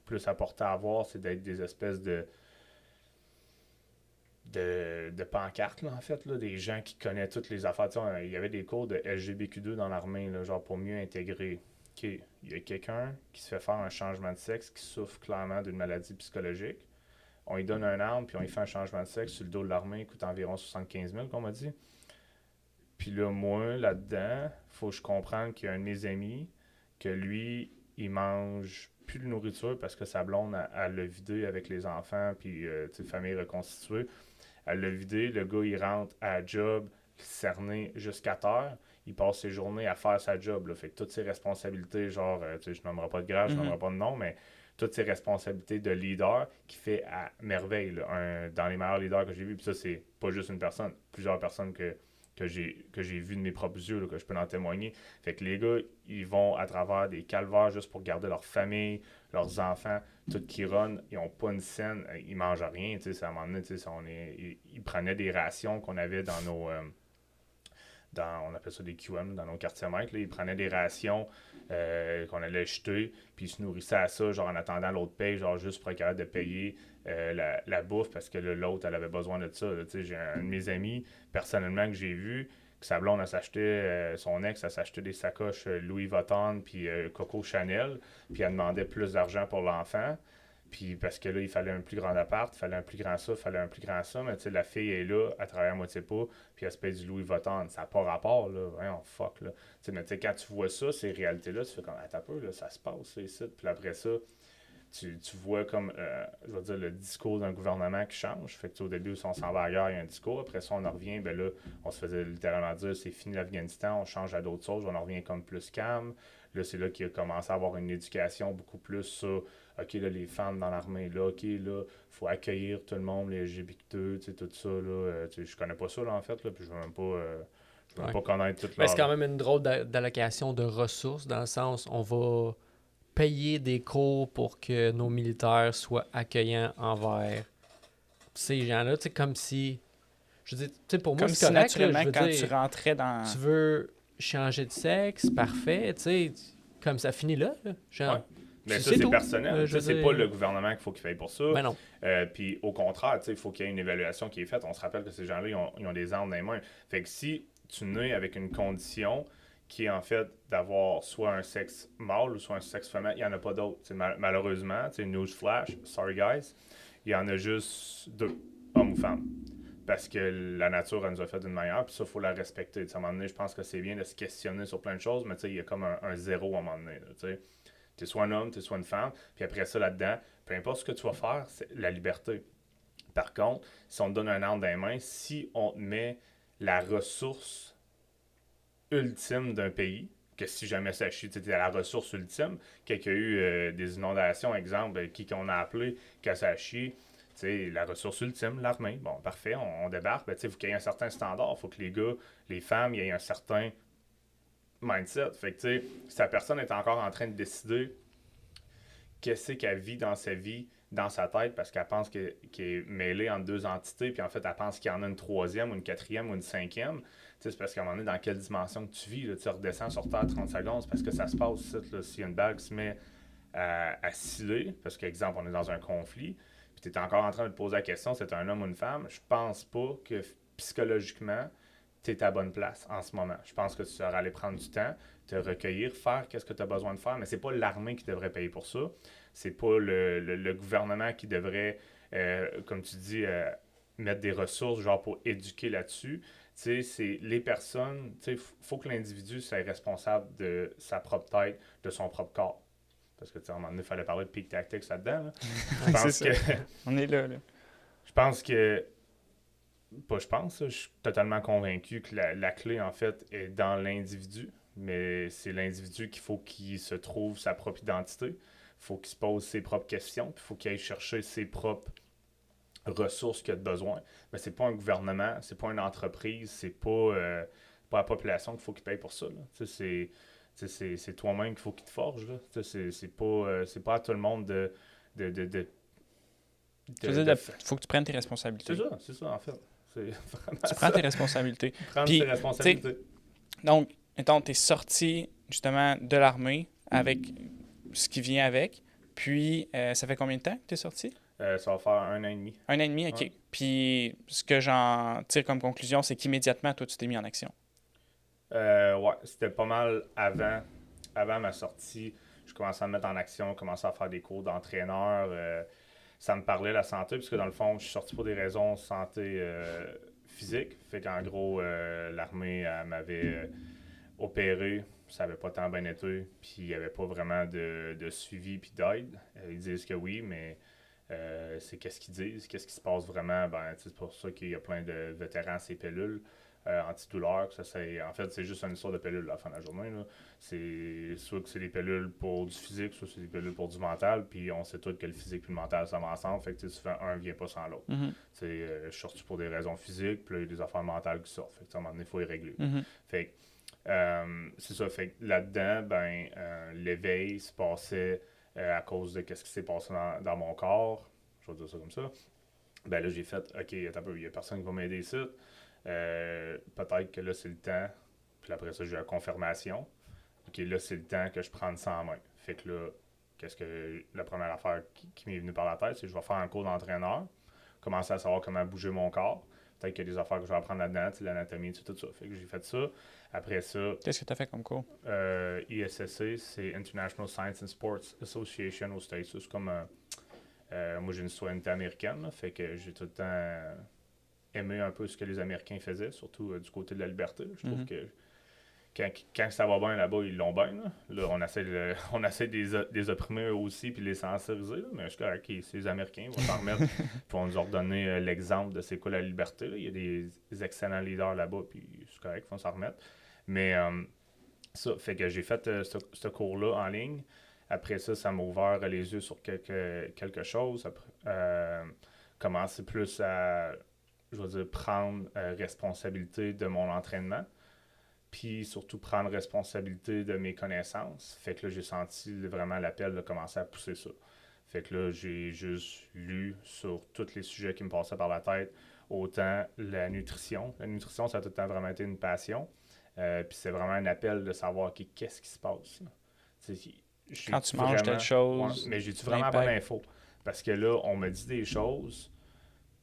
plus apporté à avoir, c'est d'être des espèces de pancartes, là, en fait, là, des gens qui connaissent toutes les affaires. Il y avait des cours de LGBTQ2 dans l'armée, là, genre pour mieux intégrer. Il y a quelqu'un qui se fait faire un changement de sexe, qui souffre clairement d'une maladie psychologique. On lui donne un arme, puis on lui fait un changement de sexe sur le dos de l'armée, il coûte environ 75 000, qu'on m'a dit. Puis là, moi, là-dedans, faut que je comprenne qu'il y a un de mes amis, que lui, il mange plus de nourriture parce que sa blonde, elle l'a vidé avec les enfants, puis famille reconstituée. Elle l'a vidé, le gars, il rentre à la job, cerné jusqu'à terre. Il passe ses journées à faire sa job. Là. Fait que toutes ses responsabilités, genre, je nommerai pas de grade, je nommerai pas de nom, mais toutes ses responsabilités de leader qui fait à merveille. Là, dans les meilleurs leaders que j'ai vus, puis ça, c'est pas juste une personne, plusieurs personnes que j'ai vu de mes propres yeux, là, que je peux en témoigner. Fait que les gars, ils vont à travers des calvaires juste pour garder leur famille, leurs enfants, tout qui run. Ils n'ont pas une scène, ils mangent rien. À un moment donné, ils prenaient des rations qu'on avait dans nos... on appelle ça des QM, dans nos quartiers maîtres. Là, ils prenaient des rations qu'on allait jeter, puis ils se nourrissaient à ça, genre en attendant l'autre paye, genre juste pour être capable de payer la bouffe, parce que là, l'autre, elle avait besoin de ça. Là, j'ai un de mes amis, personnellement, que j'ai vu, que sa blonde, son ex, elle s'achetait des sacoches Louis Vuitton, puis Coco Chanel, puis elle demandait plus d'argent pour l'enfant. Puis parce que là, il fallait un plus grand appart, il fallait un plus grand ça, il fallait un plus grand ça. Mais tu sais, la fille est là, elle travaille à moitié pas, puis elle se paye du Louis Vuitton. Ça n'a pas rapport, là. Voyons, fuck, là. T'sais, mais tu sais, quand tu vois ça, ces réalités-là, tu fais comme, attends un peu, là, ça se passe, ça, ici. Puis après ça, tu vois comme, je vais dire, le discours d'un gouvernement qui change. Fait que au début, si on s'en va à la guerre, il y a un discours. Après ça, on en revient, ben là, on se faisait littéralement dire, c'est fini l'Afghanistan, on change à d'autres choses, on en revient comme plus calme. Là, c'est là qu'il a commencé à avoir une éducation beaucoup plus sur, OK, là, les femmes dans l'armée, là, OK, là, il faut accueillir tout le monde, les LGBT, tu sais, tout ça, là. Je connais pas ça, là, en fait, là, puis je veux même pas connaître toute C'est quand même une drôle d'allocation de ressources, dans le sens, on va payer des cours pour que nos militaires soient accueillants envers ces gens-là, tu sais, comme si... Je veux dire, tu sais, pour moi, c'est correct, naturellement, là, je veux quand dire, tu rentrais dans... Tu veux changer de sexe, parfait, tu sais, comme ça finit là, genre. Ouais. Mais ça, c'est personnel. C'est pas le gouvernement qu'il faut qu'il paye pour ça. Ben non. Puis au contraire, il faut qu'il y ait une évaluation qui est faite. On se rappelle que ces gens-là, ils ont des armes dans les mains. Fait que si tu nais avec une condition qui est en fait d'avoir soit un sexe mâle ou soit un sexe femelle, il n'y en a pas d'autres. Malheureusement, newsflash, sorry guys, il y en a juste 2, hommes ou femmes. Parce que la nature, elle nous a fait d'une manière, puis ça, il faut la respecter. À un moment donné, je pense que c'est bien de se questionner sur plein de choses, mais il y a comme un zéro à un moment donné. Tu es soit un homme, tu es soit une femme, puis après ça, là-dedans, peu importe ce que tu vas faire, c'est la liberté. Par contre, si on te donne un arme dans les mains, si on te met la ressource ultime d'un pays, que si jamais ça chie, tu es la ressource ultime, quelqu'un a eu des inondations, exemple, qui qu'on a appelé Kasashi, la ressource ultime, l'armée. Bon, parfait, on débarque. Il faut qu'il y ait un certain standard. Il faut que les gars, les femmes, il y ait un certain mindset. Fait que, si la personne est encore en train de décider qu'est-ce qu'elle vit dans sa vie, dans sa tête, parce qu'elle pense qu'elle est mêlée entre 2 entités, puis en fait, elle pense qu'il y en a une 3e, ou une 4e, ou une 5e. C'est parce qu'à un moment donné, dans quelle dimension que tu vis, là, tu redescends sur Terre 30 secondes, c'est parce que ça se passe, s'il y a une balle qui se met à sciller, parce qu'exemple, on est dans un conflit, puis tu es encore en train de te poser la question, c'est un homme ou une femme, je pense pas que psychologiquement, tu es à bonne place en ce moment. Je pense que tu devrais aller prendre du temps, te recueillir, faire qu'est-ce que tu as besoin de faire, mais c'est pas l'armée qui devrait payer pour ça. C'est pas le gouvernement qui devrait, comme tu dis, mettre des ressources genre pour éduquer là-dessus. C'est les personnes, il faut que l'individu soit responsable de sa propre tête, de son propre corps. Parce que, à un moment donné, il fallait parler de peak tactics là-dedans. Là. Je pense que... On est là. Je pense que... je suis totalement convaincu que la clé, en fait, est dans l'individu. Mais c'est l'individu qu'il faut qu'il se trouve sa propre identité. Il faut qu'il se pose ses propres questions. Puis il faut qu'il aille chercher ses propres ressources qu'il a besoin. Mais c'est pas un gouvernement, c'est pas une entreprise, c'est pas la population qu'il faut qu'il paye pour ça. C'est toi-même qu'il faut qu'il te forge. C'est pas à tout le monde de faut que tu prennes tes responsabilités. C'est ça en fait. Tu prends tes responsabilités. Prendre tes responsabilités. Donc, mettons, tu es sorti justement de l'armée avec ce qui vient avec. Puis, ça fait combien de temps que tu es sorti? Ça va faire 1 an et demi. 1 an et demi, OK. Ouais. Puis, ce que j'en tire comme conclusion, c'est qu'immédiatement, toi, tu t'es mis en action. Ouais, c'était pas mal avant ma sortie. Je commençais à me mettre en action, commençais à faire des cours d'entraîneur. Ça me parlait la santé, puisque dans le fond, je suis sorti pour des raisons de santé physique. Fait qu'en gros, l'armée elle m'avait opéré. Ça n'avait pas tant bien été. Puis il n'y avait pas vraiment de suivi puis d'aide. Ils disent que oui, mais c'est qu'est-ce qu'ils disent, qu'est-ce qui se passe vraiment. C'est pour ça qu'il y a plein de vétérans à ces pilules. Antidouleurs, en fait, c'est juste une histoire de pilules à la fin de la journée. Là. C'est soit que c'est des pilules pour du physique, soit c'est des pilules pour du mental, puis on sait tous que le physique et le mental ça va ensemble, fait que souvent un vient pas sans l'autre. Mm-hmm. Je suis sorti pour des raisons physiques, puis là, il y a des affaires mentales qui sortent, fait que à un moment donné, il faut les régler. Mm-hmm. Fait que, c'est ça, fait que là-dedans, l'éveil se passait à cause de ce qui s'est passé dans mon corps, je vais dire ça comme ça. Là, j'ai fait, OK, attends un peu, il n'y a personne qui va m'aider ici. Peut-être que là, c'est le temps. Puis après ça, j'ai eu la confirmation. OK, là, c'est le temps que je prenne ça en main. Fait que là, la première affaire qui m'est venue par la tête, c'est que je vais faire un cours d'entraîneur, commencer à savoir comment bouger mon corps. Peut-être qu'il y a des affaires que je vais apprendre là-dedans, l'anatomie, tout ça. Fait que j'ai fait ça. Après ça... Qu'est-ce que tu as fait comme cours? ISSA, c'est International Science and Sports Association aux States. C'est comme... moi, j'ai une citoyenneté américaine, là, fait que j'ai tout le temps... aimer un peu ce que les Américains faisaient, surtout du côté de la liberté. Je trouve que quand ça va bien là-bas, ils l'ont bien. Là, on essaie de les opprimer eux aussi puis les censuriser. Là. Mais je suis correct, c'est les Américains, ils vont s'en remettre puis vont nous redonner l'exemple de c'est quoi la liberté. Là. Il y a des excellents leaders là-bas, puis c'est correct, ils vont s'en remettre. Mais ça, fait que j'ai fait ce cours-là en ligne. Après ça m'a ouvert les yeux sur quelque chose. Commencer plus à... je veux dire, prendre responsabilité de mon entraînement, puis surtout prendre responsabilité de mes connaissances. Fait que là, j'ai senti vraiment l'appel de commencer à pousser ça. Fait que là, j'ai juste lu sur tous les sujets qui me passaient par la tête, autant la nutrition. La nutrition, ça a tout le temps vraiment été une passion. Puis c'est vraiment un appel de savoir qu'est-ce qui se passe. Quand tu manges telle chose. Ouais, mais j'ai-tu vraiment bonne info? Parce que là, on m'a dit des choses,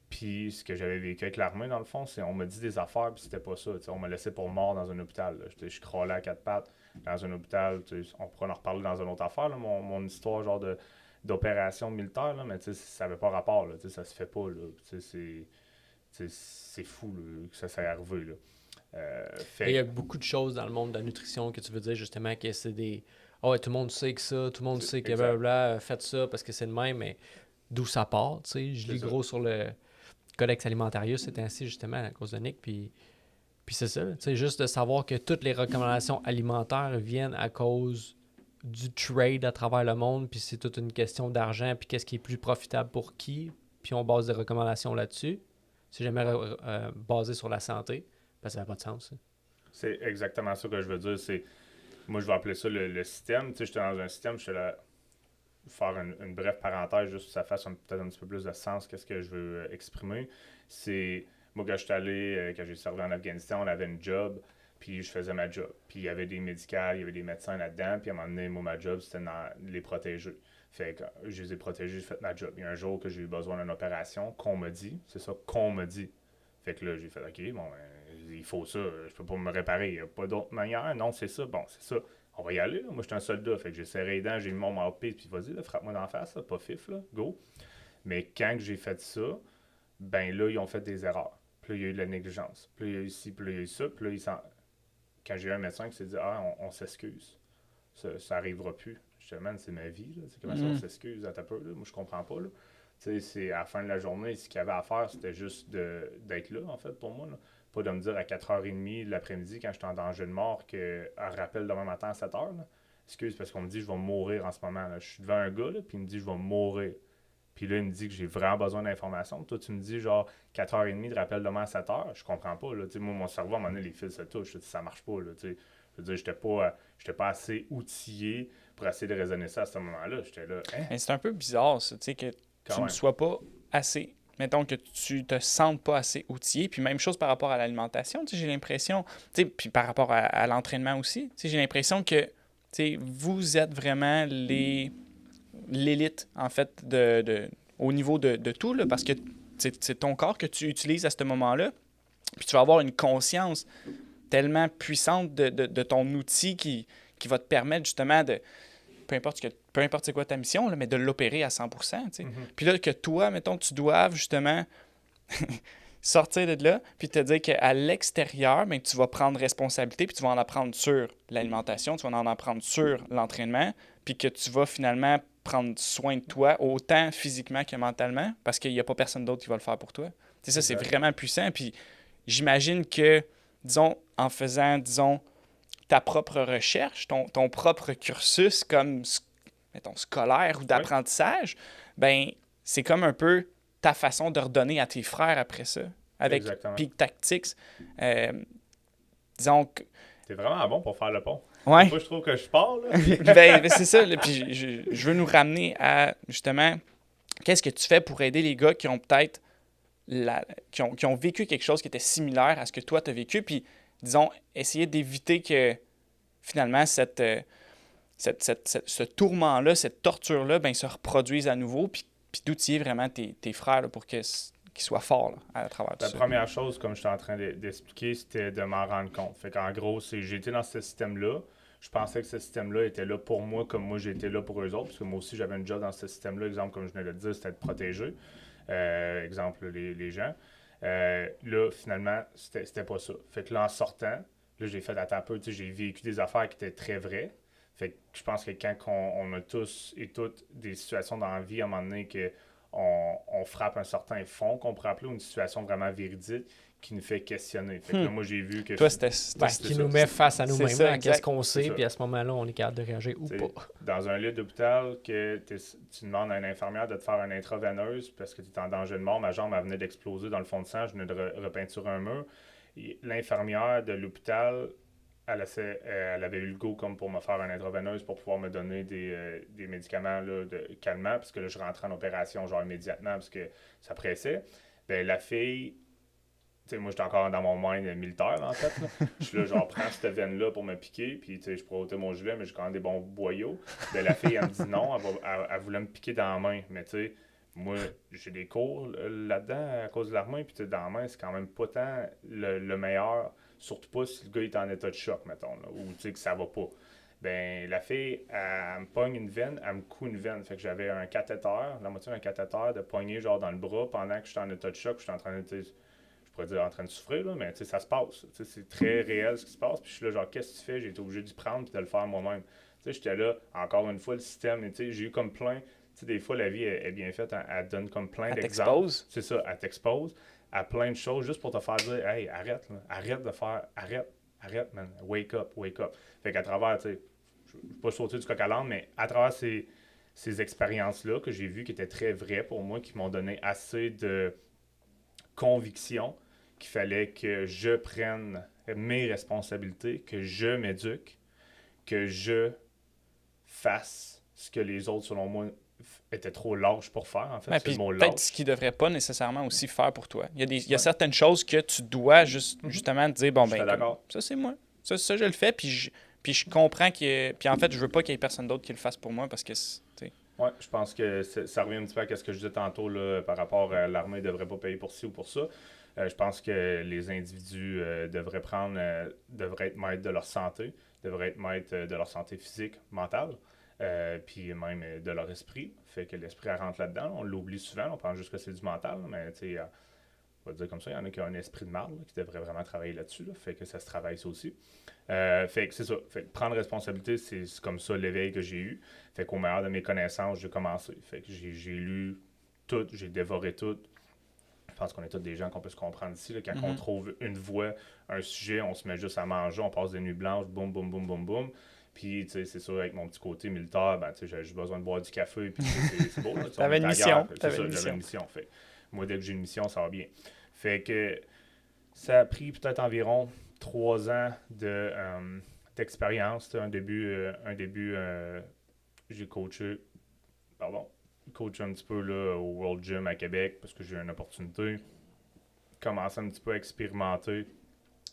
puis ce que j'avais vécu avec l'armée, dans le fond, c'est on m'a dit des affaires, puis c'était pas ça. On m'a laissé pour mort dans un hôpital. Je crawlais à quatre pattes dans un hôpital. On pourra en reparler dans une autre affaire, là, mon histoire genre d'opération militaire, là, mais ça n'avait pas rapport. Là, ça se fait pas. C'est fou là, que ça s'est arrivé. Là. Il y a beaucoup de choses dans le monde de la nutrition que tu veux dire justement que c'est des... Ah ouais, tout le monde sait que ça, tout le monde sait que blablabla, faites ça parce que c'est le même, mais d'où ça part, tu sais. Je lis gros sur le Codex Alimentarius, c'est ainsi justement à cause de Nick, puis c'est ça, tu sais, juste de savoir que toutes les recommandations alimentaires viennent à cause du trade à travers le monde, puis c'est toute une question d'argent, puis qu'est-ce qui est plus profitable pour qui, puis on base des recommandations là-dessus. C'est jamais basé sur la santé. Ça n'a pas de sens. Ça. C'est exactement ça que je veux dire. Moi, je vais appeler ça le système. Tu sais, j'étais dans un système, je suis là faire une brève parenthèse, juste pour que ça fasse peut-être un petit peu plus de sens qu'est-ce que je veux exprimer. C'est, moi, quand je suis allé, quand j'ai servi en Afghanistan, on avait une job, puis je faisais ma job. Puis il y avait des médicales, il y avait des médecins là-dedans, puis à un moment donné, moi, ma job, c'était de les protéger. Fait que je les ai protégés, j'ai fait ma job. Il y a un jour que j'ai eu besoin d'une opération, qu'on m'a dit, c'est ça, qu'on m'a dit. Fait que là, j'ai fait, OK, bon, il faut ça, je peux pas me réparer, il n'y a pas d'autre manière. Non, c'est ça, bon, c'est ça. On va y aller, là. Moi, j'étais un soldat, fait que j'ai serré les dents, j'ai mis mon mouthpiece, puis vas-y, là, frappe-moi dans la face, là, pas fif, là, go. Mais quand j'ai fait ça, ben là, ils ont fait des erreurs. Puis là, il y a eu de la négligence. Puis là, il y a eu ci, puis là, il y a eu ça, puis là, quand j'ai eu un médecin qui s'est dit, ah, on s'excuse. Ça arrivera plus. Justement, c'est ma vie, là. C'est comment ça, on s'excuse à ta peur, là. Moi, je comprends pas, là. Tu sais, c'est à la fin de la journée, ce qu'il y avait à faire, c'était juste d'être là, en fait, pour moi. Là. Pas de me dire à 4h30 de l'après-midi, quand j'étais en danger de mort, qu'un rappel demain matin à 7h. Là. Excuse, parce qu'on me dit que je vais mourir en ce moment. Là. Je suis devant un gars, là, puis il me dit que je vais mourir. Puis là, il me dit que j'ai vraiment besoin d'informations. Toi, tu me dis genre 4h30 de rappel demain à 7h. Je comprends pas. Là. Moi, mon cerveau, à un moment donné, les fils se touchent. Ça marche pas. Là, je veux dire, j'étais pas assez outillé pour essayer de raisonner ça à ce moment-là. J'étais là. Hein? Mais c'est un peu bizarre, ça, tu sais, que tu ne sois pas assez. Mettons que tu te sentes pas assez outillé. Puis même chose par rapport à l'alimentation. Tu sais, j'ai l'impression. Tu sais, puis par rapport à l'entraînement aussi. Tu sais, j'ai l'impression que tu sais, vous êtes vraiment l'élite, en fait, au niveau de tout, là, parce que c'est ton corps que tu utilises à ce moment-là. Puis tu vas avoir une conscience tellement puissante de ton outil qui va te permettre justement de, peu importe c'est quoi ta mission, là, mais de l'opérer à 100%. Tu sais. Puis là, que toi, mettons, tu doives justement sortir de là, puis te dire qu'à l'extérieur, ben, tu vas prendre responsabilité, puis tu vas en apprendre sur l'alimentation, tu vas en apprendre sur l'entraînement, puis que tu vas finalement prendre soin de toi, autant physiquement que mentalement, parce qu'il n'y a pas personne d'autre qui va le faire pour toi. Tu sais, ça, c'est vraiment puissant, puis j'imagine que, disons, en faisant, disons, ta propre recherche, ton propre cursus comme, mettons, scolaire ou d'apprentissage, ben c'est comme un peu ta façon de redonner à tes frères après ça, avec Peak Tactics. Disons que... T'es vraiment bon pour faire le pont. Ouais. Moi, je trouve que je pars, là. ben, c'est ça, là, puis je veux nous ramener à, justement, qu'est-ce que tu fais pour aider les gars qui ont peut-être qui ont vécu quelque chose qui était similaire à ce que toi, tu as vécu, puis, disons, essayer d'éviter que, finalement, ce tourment-là, cette torture-là, ben, se reproduise à nouveau, puis d'outiller vraiment tes frères là, pour qu'ils soient forts là, à travers tout ça. La première chose, comme je suis en train d'expliquer, c'était de m'en rendre compte. Fait qu'en gros, j'ai été dans ce système-là. Je pensais que ce système-là était là pour moi comme moi j'étais là pour eux autres, parce que moi aussi j'avais un job dans ce système-là. Exemple, comme je venais de le dire, c'était de protéger. Exemple, les gens. Là, finalement, c'était pas ça. Fait que là, en sortant, là, j'ai fait un peu, j'ai vécu des affaires qui étaient très vraies. Fait que je pense que quand on a tous et toutes des situations dans la vie, à un moment donné, qu'on frappe un certain fond, qu'on pourrait appeler une situation vraiment véridique, qui nous fait questionner. Fait que là, moi, j'ai vu que... Toi, c'était qui nous met face à nous-mêmes, qu'est-ce qu'on sait, puis à ce moment-là, on est capable de réagir ou pas. Dans un lit d'hôpital, que tu demandes à une infirmière de te faire une intraveineuse parce que tu es en danger de mort, ma jambe venait d'exploser dans le fond de sang, je venais de repeinturer un mur. L'infirmière de l'hôpital, elle avait eu le go comme pour me faire une intraveineuse pour pouvoir me donner des médicaments là, de calmants, parce que là, je rentrais en opération genre immédiatement parce que ça pressait. Ben, la fille... moi, j'étais encore dans mon mind militaire, en fait. Là. Je suis là, genre, prends cette veine-là pour me piquer, puis je pourrais ôter mon gilet, mais j'ai quand même des bons boyaux. Ben, la fille, elle me dit non, elle voulait me piquer dans la main. Mais tu sais, moi, j'ai des cours là-dedans à cause de l'armée, puis dans la main, c'est quand même pas tant le meilleur, surtout pas si le gars est en état de choc, mettons, là, ou que ça va pas. Ben, la fille, elle me pogne une veine, elle me coud une veine. Fait que j'avais un cathéter, la moitié d'un cathéter de poignet genre dans le bras pendant que j'étais en état de choc, j'étais en train de, je pourrais dire en train de souffrir, là, mais ça se passe. C'est très réel ce qui se passe. Puis je suis là, genre, qu'est-ce que tu fais? J'ai été obligé d'y prendre et de le faire moi-même. J'étais là, encore une fois, le système, j'ai eu comme plein. Des fois, la vie est bien faite, elle donne comme plein d'exemples. Elle t'expose. C'est ça, elle t'expose à plein de choses juste pour te faire dire, hey, arrête, là, arrête de faire, arrête, man, wake up. Fait qu'à travers, je ne vais pas sauter du coq à l'âne, mais à travers ces expériences-là que j'ai vues qui étaient très vraies pour moi, qui m'ont donné assez de conviction qu'il fallait que je prenne mes responsabilités, que je m'éduque, que je fasse ce que les autres, selon moi, étaient trop lâches pour faire. En fait, c'est le mot lâche. Peut-être ce qu'ils ne devraient pas nécessairement aussi faire pour toi. Il y a certaines choses que tu dois justement te dire, bon, ben, ça c'est moi. Ça, je le fais, puis je comprends que. Puis en fait, je veux pas qu'il y ait personne d'autre qui le fasse pour moi parce que. Oui, je pense que ça revient un petit peu à ce que je disais tantôt là, par rapport à l'armée ne devrait pas payer pour ci ou pour ça. Je pense que les individus devraient être maîtres de leur santé, devraient être maîtres de leur santé physique, mentale, puis même de leur esprit. Fait que l'esprit rentre là-dedans. On l'oublie souvent, on pense juste que c'est du mental, mais tu sais, on va dire comme ça, il y en a qui ont un esprit de marde qui devrait vraiment travailler là-dessus. Là, fait que ça se travaille ça aussi. Fait que c'est ça. Fait que prendre responsabilité, c'est comme ça l'éveil que j'ai eu. Fait qu'au meilleur de mes connaissances, j'ai commencé. Fait que j'ai lu tout, j'ai dévoré tout. Je pense qu'on est tous des gens qu'on peut se comprendre ici. Là. Quand on trouve une voie, un sujet, on se met juste à manger, on passe des nuits blanches, boum, boum, boum, boum, boum. Puis, tu sais, c'est sûr, avec mon petit côté militaire, ben, tu sais, j'ai juste besoin de boire du café, puis c'est beau. T'avais une mission. C'est ça, j'avais une mission. Fait. Moi, dès que j'ai une mission, ça va bien. Fait que ça a pris peut-être environ 3 ans d'expérience. Un début j'ai coaché un petit peu là, au World Gym à Québec parce que j'ai eu une opportunité. Commencer un petit peu à expérimenter.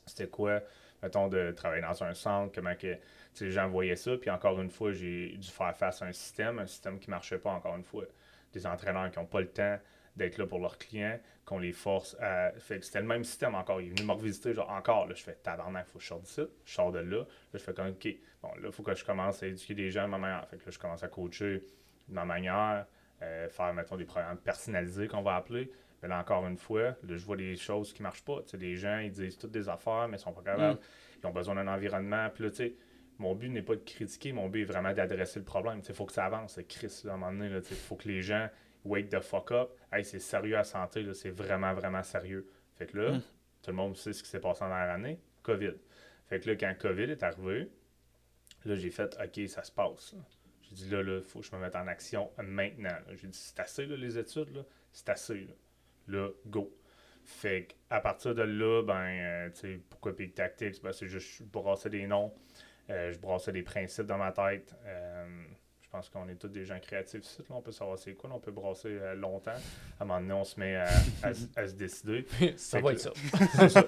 C'était quoi, mettons, de travailler dans un centre, comment que les gens voyaient ça. Puis encore une fois, j'ai dû faire face à un système qui ne marchait pas, encore une fois. Des entraîneurs qui n'ont pas le temps d'être là pour leurs clients, qu'on les force à. Fait que c'était le même système encore. Il est venu me revisiter, genre encore, là, je fais tabarnak, il faut que je sorte d'ici, je sors de là. Là, je fais comme, OK, bon, là, il faut que je commence à éduquer des gens de ma manière. Fait que là, je commence à coacher de ma manière, faire, mettons, des programmes personnalisés qu'on va appeler. Mais là, encore une fois, là, je vois des choses qui ne marchent pas. Tu sais, des gens, ils disent toutes des affaires, mais ils sont pas capables. Ils ont besoin d'un environnement. Puis là, tu sais, mon but n'est pas de critiquer, mon but est vraiment d'adresser le problème. Il faut que ça avance, c'est Chris, là, à un moment donné. Il faut que les gens wake the fuck up. Hey, c'est sérieux à santé, là, c'est vraiment, vraiment sérieux. Fait que là, tout le monde sait ce qui s'est passé en dernière année. COVID. Fait que là, quand COVID est arrivé, là, j'ai fait, OK, ça se passe. Là. J'ai dit, là, il faut que je me mette en action maintenant. Là. J'ai dit, c'est assez, là, les études, là. C'est assez, là, go. Fait qu'à partir de là, ben, tu sais, pourquoi Peak Tactics? Ben, c'est juste, je brassais des noms, je brassais des principes dans ma tête. Je pense qu'on est tous des gens créatifs ici. Là. On peut savoir c'est quoi. Là. On peut brasser longtemps. À un moment donné, on se met à se décider. Ça va être ça. C'est ça.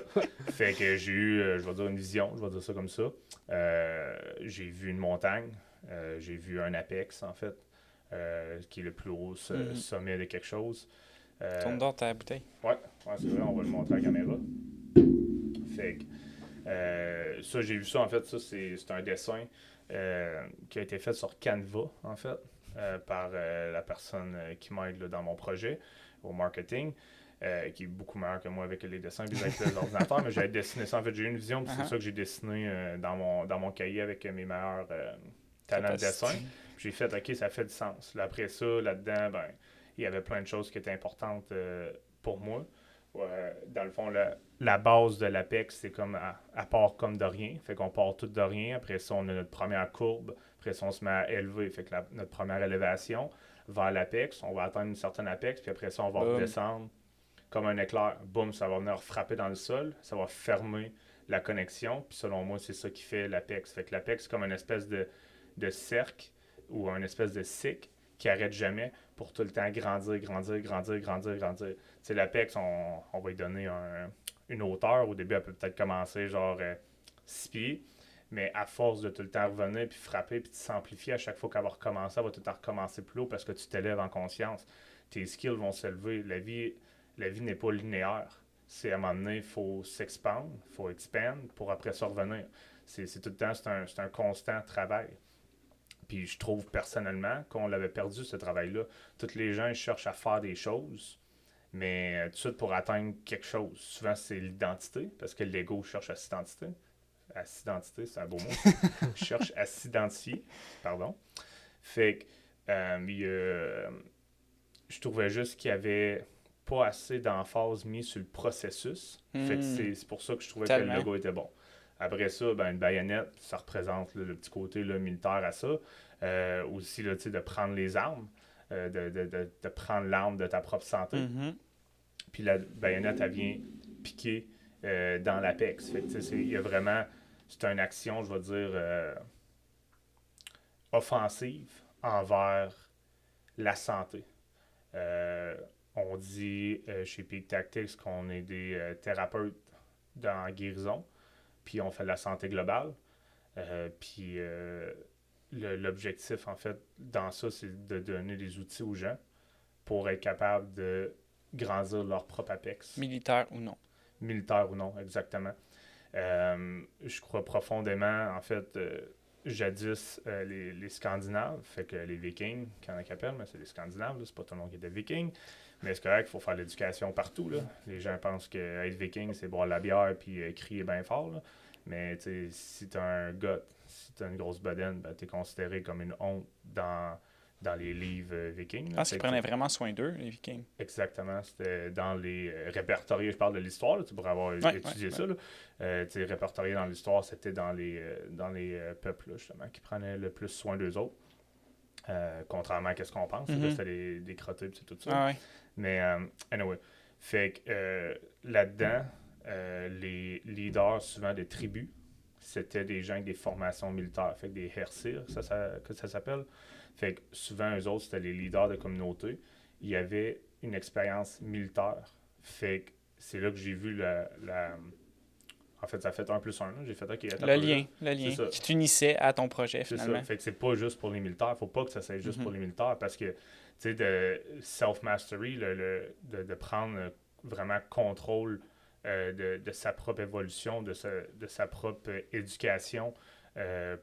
Fait que j'ai eu, je vais dire une vision, je vais dire ça comme ça. J'ai vu une montagne. J'ai vu un apex, en fait, qui est le plus haut sommet de quelque chose. Tourne dans ta bouteille. Ouais, c'est vrai, on va le montrer à la caméra. Fait que ça, j'ai vu ça, en fait, ça, c'est un dessin qui a été fait sur Canva, en fait, par la personne qui m'aide dans mon projet, au marketing, qui est beaucoup meilleur que moi avec les dessins et avec l'ordinateur, mais j'avais dessiné ça, en fait, j'ai eu une vision, puis c'est ça que j'ai dessiné dans mon cahier avec mes meilleurs talents de dessin. Puis j'ai fait, OK, ça fait du sens. Là, après ça, là-dedans, ben, il y avait plein de choses qui étaient importantes pour moi. Dans le fond, la base de l'APEX, c'est comme à part comme de rien. Fait qu'on part tout de rien. Après ça, on a notre première courbe. Après ça, on se met à élever. Fait que notre première élévation vers l'APEX, on va atteindre une certaine APEX. Puis après ça, on va redescendre comme un éclair. Boum, ça va venir frapper dans le sol. Ça va fermer la connexion. Puis selon moi, c'est ça qui fait l'APEX. Fait que l'APEX, c'est comme une espèce de cercle ou une espèce de cycle qui arrête jamais pour tout le temps grandir. Tu sais, l'APEX, on va lui donner une hauteur. Au début, elle peut peut-être commencer genre 6 pieds. Mais à force de tout le temps revenir, puis frapper, puis de s'amplifier, à chaque fois qu'elle va recommencer, elle va tout le temps recommencer plus haut parce que tu t'élèves en conscience. Tes skills vont s'élever. La vie n'est pas linéaire. C'est à un moment donné, il faut s'expandre, il faut expand pour après ça revenir. C'est tout le temps, c'est un constant travail. Puis je trouve personnellement qu'on l'avait perdu, ce travail-là. Tous les gens ils cherchent à faire des choses, mais tout de suite pour atteindre quelque chose. Souvent, c'est l'identité, parce que l'ego cherche à s'identité. À s'identité, c'est un beau mot. Cherche à s'identifier, pardon. Fait que je trouvais juste qu'il y avait pas assez d'emphase mise sur le processus. Fait que c'est pour ça que je trouvais que le logo était bon. Après ça, ben, une baïonnette, ça représente le petit côté là, militaire à ça. Aussi, là, de prendre les armes, de prendre l'arme de ta propre santé. Puis la baïonnette, elle vient piquer dans l'apex. Fait que, il y a vraiment... C'est une action, je vais dire, offensive envers la santé. On dit chez Peak Tactics qu'on est des thérapeutes en guérison, puis on fait de la santé globale. Puis l'objectif, en fait, dans ça, c'est de donner des outils aux gens pour être capable de grandir leur propre apex. Militaire ou non. Militaire ou non, exactement. Je crois profondément, en fait, jadis, les Scandinaves, fait que les Vikings, qu'on appelle, mais c'est les Scandinaves, là, c'est pas tout le monde qui est des Vikings, mais c'est correct, il faut faire l'éducation partout, là. Les gens pensent que être Viking, c'est boire la bière puis crier bien fort, là. Mais si t'as un gars, si t'as une grosse bedaine, ben, t'es considéré comme une honte dans les livres vikings. Parce qu'ils prenaient vraiment soin d'eux, les Vikings. Exactement. C'était dans les répertoriés, je parle de l'histoire, là, pour avoir étudié ça. Répertorié dans l'histoire, c'était dans les peuples, là, justement, qui prenaient le plus soin d'eux autres. Contrairement à ce qu'on pense. Là, c'était des crottés et tout ça. Ah, ouais. Mais, anyway. Fait que là-dedans, les leaders, souvent des tribus, c'était des gens avec des formations militaires. Fait que des hersirs, que ça s'appelle. Fait que souvent, eux autres, c'était les leaders de communauté. Il y avait une expérience militaire. Fait que c'est là que j'ai vu En fait, ça fait 1+1. Là. J'ai fait OK. Le lien qui t'unissait à ton projet, finalement. C'est ça. Fait que c'est pas juste pour les militaires. Faut pas que ça soit juste pour les militaires parce que, tu sais, de self-mastery, de prendre vraiment contrôle de sa propre évolution, de sa propre éducation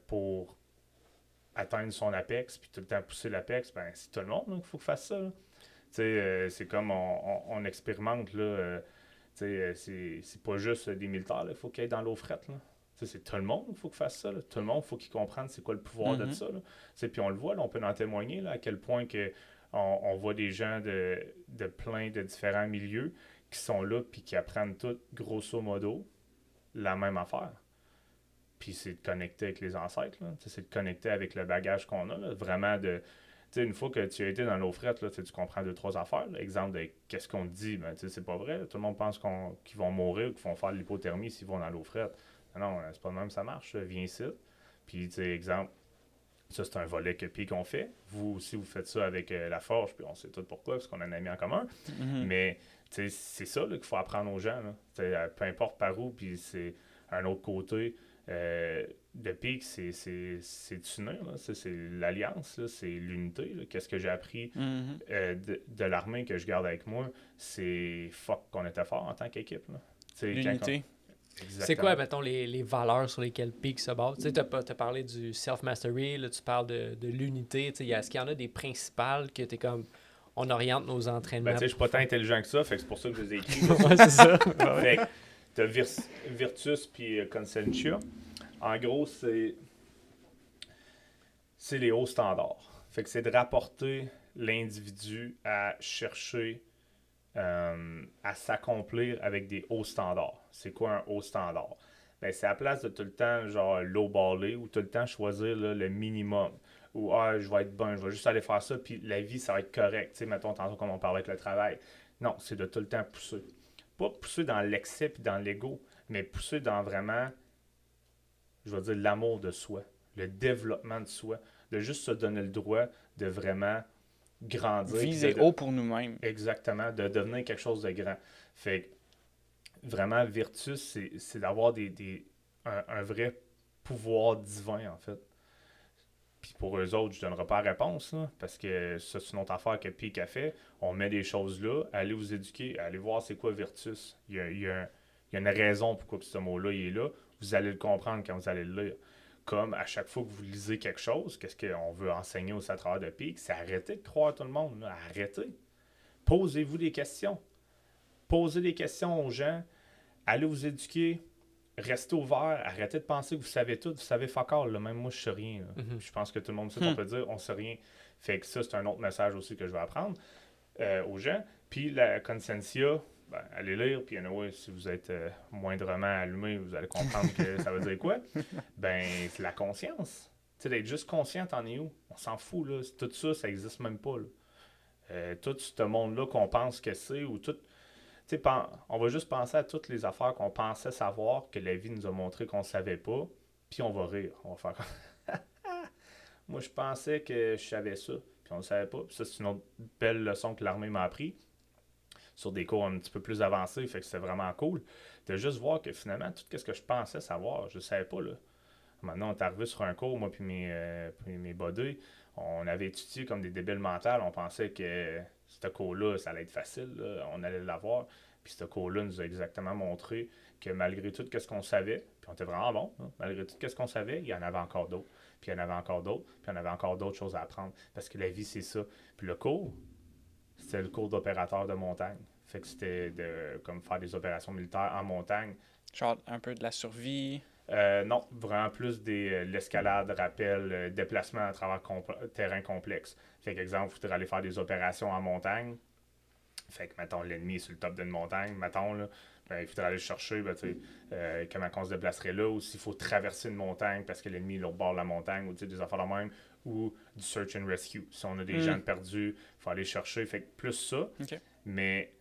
pour atteindre son apex, puis tout le temps pousser l'apex, ben c'est tout le monde qu'il faut faire ça. C'est comme on expérimente, là, c'est pas juste des militaires, il faut qu'ils aillent dans l'eau frette. Là. C'est tout le monde qu'il faut qu'il fasse ça. Là. Tout le monde, il faut qu'ils comprennent c'est quoi le pouvoir de ça. Puis on le voit, là, on peut en témoigner là, à quel point que on voit des gens de plein de différents milieux qui sont là puis qui apprennent tout, grosso modo, la même affaire. Puis c'est de connecter avec les ancêtres, là. C'est de connecter avec le bagage qu'on a, là. Vraiment de... une fois que tu as été dans l'eau frette, là, tu comprends 2-3 affaires. Là. Exemple de qu'est-ce qu'on te dit, ben, c'est pas vrai. Là. Tout le monde pense qu'ils vont mourir ou qu'ils vont faire de l'hypothermie s'ils vont dans l'eau frette. Non, c'est pas de même ça marche. Viens ici. Puis, exemple, ça c'est un volet que Peak on fait. Vous aussi, vous faites ça avec la forge, puis on sait tout pourquoi, parce qu'on a un ami en commun. Mais c'est ça là, qu'il faut apprendre aux gens. Là. Peu importe par où, puis c'est un autre côté. De Peak, c'est s'unir, c'est l'alliance, là, c'est l'unité. Là. Qu'est-ce que j'ai appris de l'armée que je garde avec moi, c'est qu'on était fort en tant qu'équipe. L'unité. C'est quoi, mettons, les valeurs sur lesquelles Peak se base? Tu as parlé du self-mastery, là, tu parles de l'unité. Est-ce qu'il y en a des principales que tu es comme, on oriente nos entraînements? Je suis pas tant intelligent que ça, fait que c'est pour ça que je les ai écrits. Ouais, c'est ça. Fait que t'as Virtus puis Consentia. En gros, c'est les hauts standards. Fait que c'est de rapporter l'individu à chercher à s'accomplir avec des hauts standards. C'est quoi un haut standard? Ben, c'est à la place de tout le temps genre low-baller ou tout le temps choisir là, le minimum. Ou je vais être bon, je vais juste aller faire ça, puis la vie, ça va être correct. Tu sais, mettons, tantôt comme on parlait avec le travail. Non, c'est de tout le temps pousser. Pas pousser dans l'excès puis dans l'ego, mais pousser dans vraiment, je vais dire, l'amour de soi, le développement de soi, de juste se donner le droit de vraiment grandir. Viser haut pour nous-mêmes. Exactement, de devenir quelque chose de grand. Fait que vraiment, Virtus, c'est d'avoir un vrai pouvoir divin, en fait. Puis pour eux autres, je ne donnerai pas la réponse, là, parce que ça, c'est une autre affaire que Peak a fait. On met des choses là, allez vous éduquer, allez voir c'est quoi Virtus. Il y a une raison pourquoi ce mot-là il est là. Vous allez le comprendre quand vous allez le lire. Comme à chaque fois que vous lisez quelque chose, qu'est-ce qu'on veut enseigner aussi à travers de Peak, c'est arrêter de croire tout le monde. Là. Arrêtez. Posez-vous des questions. Posez des questions aux gens. Allez vous éduquer. Restez ouvert, arrêtez de penser que vous savez tout, vous savez fuck all, là. Même moi je sais rien. Je pense que tout le monde sait qu'on peut dire on sait rien. Fait que ça, c'est un autre message aussi que je vais apprendre aux gens. Puis la consensia, ben, allez lire, puis anyway, si vous êtes moindrement allumé, vous allez comprendre que ça veut dire quoi. Ben, c'est la conscience. Tu sais, d'être juste conscient, t'en es où? On s'en fout, là. Tout ça, ça existe même pas, là. Tout ce monde-là qu'on pense que c'est, ou tout... T'sais, on va juste penser à toutes les affaires qu'on pensait savoir, que la vie nous a montré qu'on ne savait pas, puis on va rire. On va faire comme moi, je pensais que je savais ça, puis on ne savait pas. Puis ça, c'est une autre belle leçon que l'armée m'a appris sur des cours un petit peu plus avancés, fait que c'est vraiment cool de juste voir que finalement, tout ce que je pensais savoir, je ne savais pas. Là. Maintenant, on est arrivé sur un cours, moi puis mes buddies, on avait étudié comme des débiles mentales, on pensait que ce cours-là, ça allait être facile, là, on allait l'avoir. Puis ce cours-là nous a exactement montré que malgré tout ce qu'on savait, puis on était vraiment bon, hein, malgré tout ce qu'on savait, il y en avait encore d'autres. Puis il y en avait encore d'autres, puis il y en avait encore d'autres choses à apprendre. Parce que la vie, c'est ça. Puis le cours, c'était le cours d'opérateur de montagne. Fait que c'était de comme faire des opérations militaires en montagne. Genre un peu de la survie. Non, vraiment plus l'escalade, rappel, déplacement à travers terrain complexe. Fait qu'exemple, il faudrait aller faire des opérations en montagne. Fait que, mettons, l'ennemi est sur le top d'une montagne, mettons, là, ben, il faudrait aller le chercher, ben, comment on se déplacerait là, ou s'il faut traverser une montagne parce que l'ennemi est au bord de la montagne, ou des affaires de même, ou du search and rescue. Si on a des gens perdus, il faut aller chercher. Fait que plus ça, mais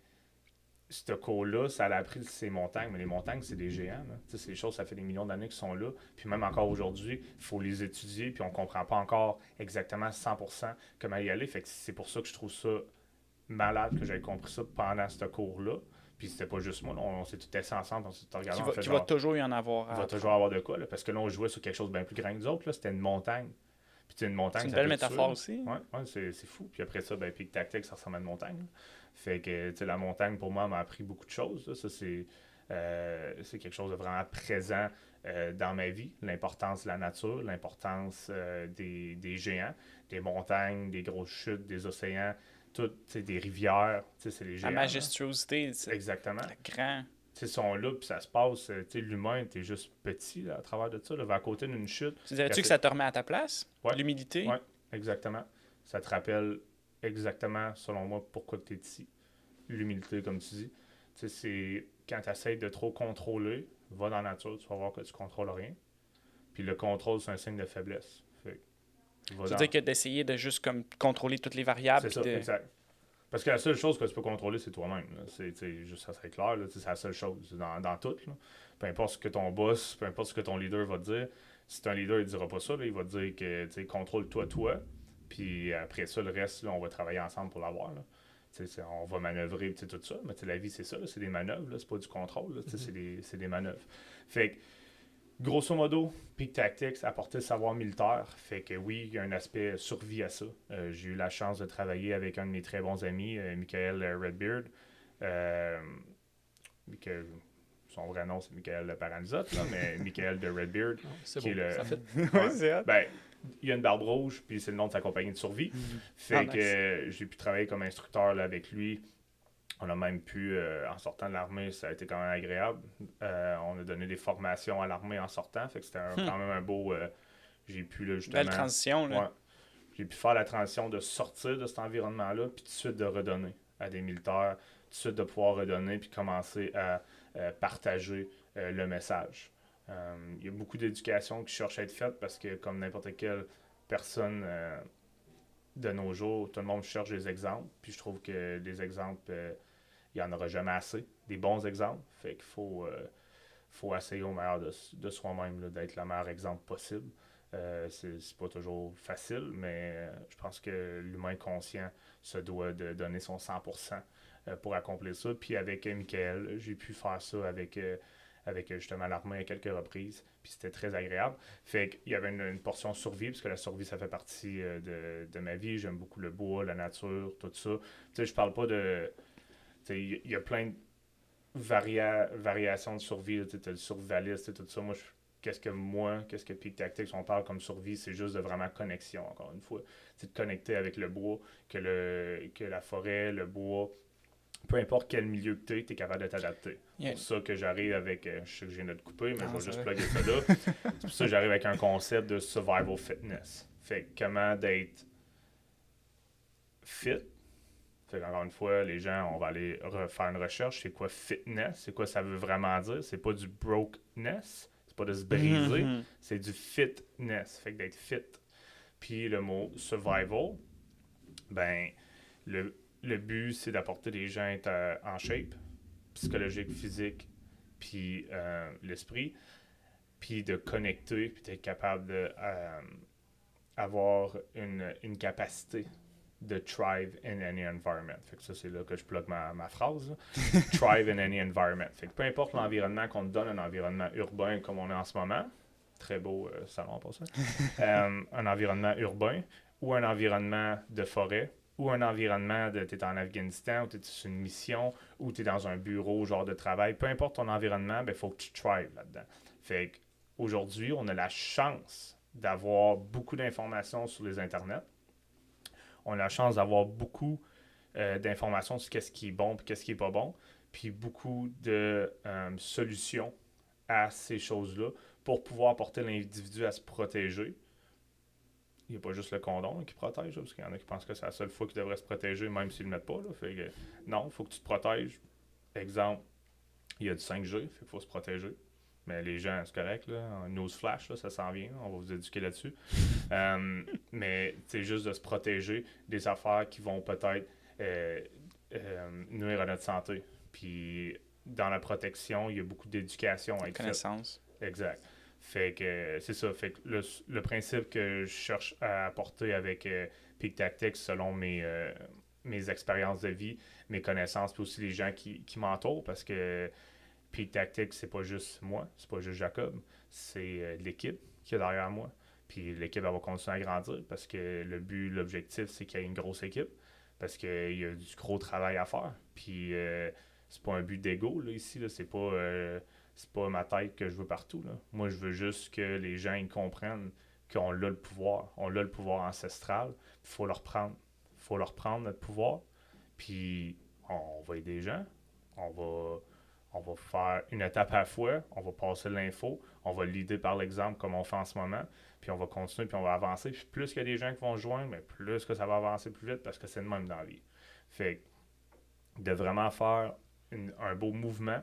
ce cours-là, ça a appris ces montagnes, mais les montagnes, c'est des géants. C'est des choses, ça fait des millions d'années qui sont là. Puis même encore aujourd'hui, il faut les étudier, puis on ne comprend pas encore exactement 100% comment y aller. Fait que c'est pour ça que je trouve ça malade que j'avais compris ça pendant ce cours-là. Puis c'était pas juste moi, là, on s'est tout assis ensemble, on s'est tout regardé. Il va toujours y en avoir. Il va toujours avoir de quoi, là, parce que là, on jouait sur quelque chose de bien plus grand que nous autres. Là, c'était une montagne. Puis une montagne, c'est une belle métaphore aussi. Ouais, c'est fou. Puis après ça, ben, Peak Tactics, ça ressemble à une montagne. Là. Fait que la montagne, pour moi, m'a appris beaucoup de choses. Là. Ça, c'est quelque chose de vraiment présent dans ma vie. L'importance de la nature, l'importance des géants, des montagnes, des grosses chutes, des océans, toutes, des rivières. C'est les géants. La majestuosité. Exactement. Le grand. Ils sont là, puis ça se passe. L'humain, t'es juste petit là, à travers de ça. Là, à côté d'une chute. Tu dirais-tu que ça te remet à ta place? Ouais. L'humilité? Oui, exactement. Ça te rappelle exactement, selon moi, pourquoi tu es ici. L'humilité, comme tu dis. C'est quand tu essaies de trop contrôler, va dans la nature, tu vas voir que tu contrôles rien. Puis le contrôle, c'est un signe de faiblesse. Tu veux dire que d'essayer de juste comme contrôler toutes les variables. C'est ça, exact. Parce que la seule chose que tu peux contrôler, c'est toi-même. C'est juste, ça serait clair. C'est la seule chose dans tout. Là. Peu importe ce que ton boss, peu importe ce que ton leader va te dire, si ton leader ne dira pas ça, là, il va te dire que contrôle-toi, toi. Puis après ça, le reste, là, on va travailler ensemble pour l'avoir. On va manœuvrer tout ça. Mais la vie, c'est ça. C'est des manœuvres. C'est pas du contrôle. C'est des manœuvres. Fait que, grosso modo, Peak Tactics apportait le savoir militaire. Fait que oui, il y a un aspect survie à ça. J'ai eu la chance de travailler avec un de mes très bons amis, Michael Redbeard. Son vrai nom, c'est Michael Paranzotte, mais Michael de Redbeard. C'est qui beau, est ça fait... il a une barbe rouge, puis c'est le nom de sa compagnie de survie. Fait que j'ai pu travailler comme instructeur là, avec lui. On a même pu, en sortant de l'armée, ça a été quand même agréable. On a donné des formations à l'armée en sortant, fait que c'était quand même un beau... j'ai pu, là, justement... Belle transition, là. Ouais, j'ai pu faire la transition de sortir de cet environnement-là, puis tout de suite de redonner à des militaires, tout de suite de pouvoir redonner, puis commencer à partager le message. Il y a beaucoup d'éducation qui cherche à être faite, parce que comme n'importe quelle personne... de nos jours, tout le monde cherche des exemples, puis je trouve que des exemples, il n'y en aura jamais assez. Des bons exemples, fait qu'il faut essayer au meilleur de soi-même, là, d'être le meilleur exemple possible. C'est pas toujours facile, mais je pense que l'humain conscient se doit de donner son 100% pour accomplir ça. Puis avec Michael, j'ai pu faire ça avec justement l'armée à quelques reprises. Puis c'était très agréable. Fait qu'il y avait une portion survie, parce que la survie, ça fait partie de ma vie. J'aime beaucoup le bois, la nature, tout ça. Tu sais, je parle pas de... Tu sais, il y a plein de variations de survie. Tu as le survivaliste et tout ça. Qu'est-ce que Peak Tactics, on parle comme survie, c'est juste de vraiment connexion, encore une fois. C'est de connecter avec le bois, que la forêt, le bois, peu importe quel milieu que tu es capable de t'adapter. C'est pour ça que j'arrive avec, je sais que je viens de te couper, mais je vais juste plugger ça là. C'est pour ça que j'arrive avec un concept de survival fitness. Fait que comment d'être fit. Fait qu'encore une fois, les gens, on va aller faire une recherche. C'est quoi fitness? C'est quoi ça veut vraiment dire? C'est pas du brokenness. C'est pas de se briser. C'est du fitness. Fait que d'être fit. Puis le mot survival, ben, le but, c'est d'apporter les gens à être en shape, psychologique, physique, puis l'esprit, puis de connecter, puis d'être capable d'avoir une capacité de thrive in any environment. Fait que ça, c'est là que je plug ma phrase. Thrive in any environment. Fait que peu importe l'environnement qu'on te donne, un environnement urbain comme on est en ce moment, très beau salon pour ça, un environnement urbain ou un environnement de forêt, ou un environnement de t'es en Afghanistan, ou t'es sur une mission, ou t'es dans un bureau, genre de travail, peu importe ton environnement, il faut que tu thrives là-dedans. Fait qu'aujourd'hui, on a la chance d'avoir beaucoup d'informations sur les internets. On a la chance d'avoir beaucoup d'informations sur qu'est-ce qui est bon et qu'est-ce qui est pas bon, puis beaucoup de solutions à ces choses-là pour pouvoir porter l'individu à se protéger. Il n'y a pas juste le condom qui protège, là, parce qu'il y en a qui pensent que c'est la seule fois qu'ils devraient se protéger, même s'ils ne le mettent pas. Là. Fait que, non, il faut que tu te protèges. Exemple, il y a du 5G, fait qu'il faut se protéger. Mais les gens, c'est correct, là. Newsflash, là, ça s'en vient. On va vous éduquer là-dessus. Mais c'est juste de se protéger des affaires qui vont peut-être nuire à notre santé. Puis dans la protection, il y a beaucoup d'éducation à être connaissance. Fait. Exact. Fait que c'est ça. Fait que le principe que je cherche à apporter avec Peak Tactics, selon mes expériences de vie, mes connaissances, puis aussi les gens qui m'entourent, parce que Peak Tactics, c'est pas juste moi, c'est pas juste Jacob, c'est l'équipe qui est derrière moi. Puis l'équipe, elle va continuer à grandir parce que l'objectif, c'est qu'il y ait une grosse équipe parce qu'il y a du gros travail à faire. Puis c'est pas un but d'ego, là, ici, là, c'est pas ma tête que je veux partout. Là. Moi, je veux juste que les gens ils comprennent qu'on a le pouvoir. On a le pouvoir ancestral. Il faut leur prendre. Il faut leur prendre notre pouvoir. Puis on va aider les gens. On va faire une étape à la fois. On va passer l'info. On va l'aider par l'exemple comme on fait en ce moment. Puis on va continuer, puis on va avancer. Puis plus qu'il y a des gens qui vont se joindre, mais plus que ça va avancer plus vite parce que c'est le même dans la vie. Fait que de vraiment faire un beau mouvement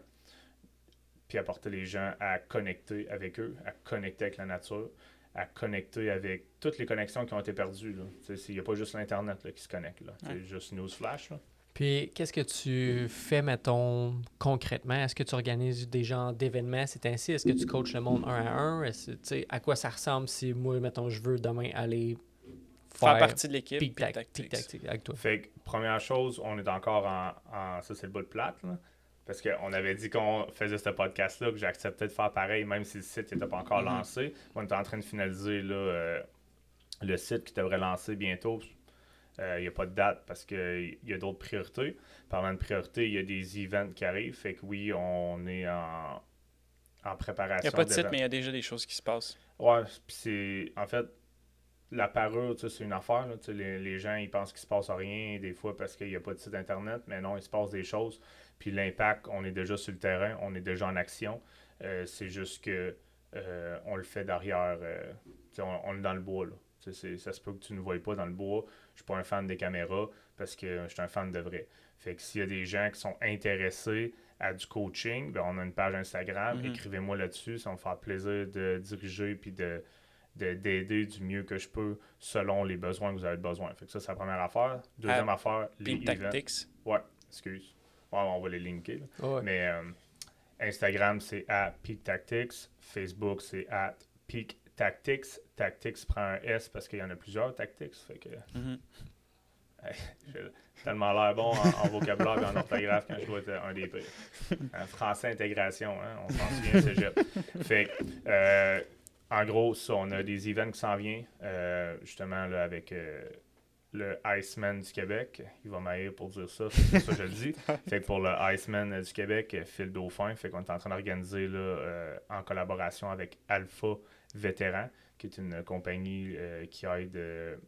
puis apporter les gens à connecter avec eux, à connecter avec la nature, à connecter avec toutes les connexions qui ont été perdues. Il n'y a pas juste l'Internet là, qui se connecte. C'est juste Newsflash. Là. Puis, qu'est-ce que tu fais, mettons, concrètement? Est-ce que tu organises des genres d'événements, c'est ainsi? Est-ce que tu coaches le monde un à un? À quoi ça ressemble si moi, mettons, je veux demain aller faire partie de l'équipe Peak Tactics avec toi? Fait que, première chose, on est encore en ça, c'est le bout de plate, là. Parce qu'on avait dit qu'on faisait ce podcast-là, que j'acceptais de faire pareil, même si le site n'était pas encore lancé. On est en train de finaliser là, le site qui devrait lancer bientôt. Il n'y a pas de date parce qu'il y a d'autres priorités. Parlant de priorités, il y a des events qui arrivent. Fait que oui, on est en préparation. Il n'y a pas de site, mais il y a déjà des choses qui se passent. Ouais, puis c'est... En fait, la parure, c'est une affaire. Là, les gens, ils pensent qu'il se passe rien des fois parce qu'il n'y a pas de site Internet. Mais non, il se passe des choses. Puis l'impact, on est déjà sur le terrain. On est déjà en action. C'est juste que on le fait derrière... on est dans le bois, là. Ça se peut que tu ne voyes pas dans le bois. Je suis pas un fan des caméras parce que je suis un fan de vrai. Fait que s'il y a des gens qui sont intéressés à du coaching, ben on a une page Instagram. Écrivez-moi là-dessus. Ça va me faire plaisir de diriger puis d'aider du mieux que je peux selon les besoins que vous avez besoin. Fait que ça, c'est la première affaire. Deuxième affaire, les Peak Tactics. Ouais, excuse. Ouais, on va les linker. Ouais. Mais Instagram, c'est @Peak Tactics. Facebook, c'est @Peak Tactics. Tactics prend un S parce qu'il y en a plusieurs Tactics. Fait que, J'ai tellement l'air bon en vocabulaire et en orthographe quand je dois être un des pires. Français intégration, hein, on s'en souvient, cégep. Fait que, en gros, ça, on a des events qui s'en viennent, justement, là, avec le Iceman du Québec. Il va m'haïr pour dire ça, c'est ça que je le dis. Fait que pour le Iceman du Québec, Phil Dauphin, fait qu'on est en train d'organiser, là, en collaboration avec Alpha Vétéran, qui est une compagnie qui aide...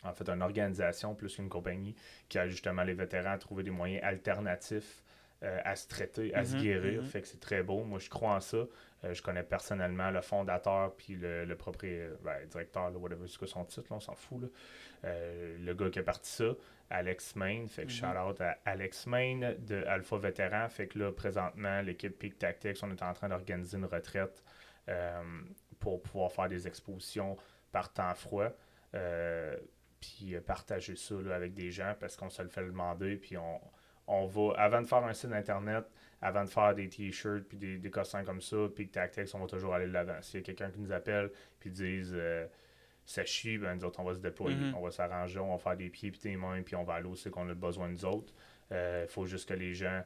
en fait, une organisation plus qu'une compagnie qui aide justement les vétérans à trouver des moyens alternatifs à se traiter, à se guérir. Fait que c'est très beau. Moi, je crois en ça. Je connais personnellement le fondateur puis le propriétaire, directeur, là, whatever, c'est quoi son titre, là, on s'en fout. Là. Le gars qui a parti ça, Alex Main. Fait que shout-out à Alex Main de Alpha Vétéran. Fait que là, présentement, l'équipe Peak Tactics, on est en train d'organiser une retraite pour pouvoir faire des expositions par temps froid. Puis partager ça là, avec des gens parce qu'on se le fait demander. Puis on va, avant de faire un site internet, avant de faire des t-shirts puis des costumes comme ça, Peak Tactics, on va toujours aller de l'avant. S'il y a quelqu'un qui nous appelle puis disent ça chie, ben nous autres, on va se déployer. On va s'arranger, on va faire des pieds puis des mains puis on va aller où c'est qu'on a besoin de nous autres. Il faut juste que les gens...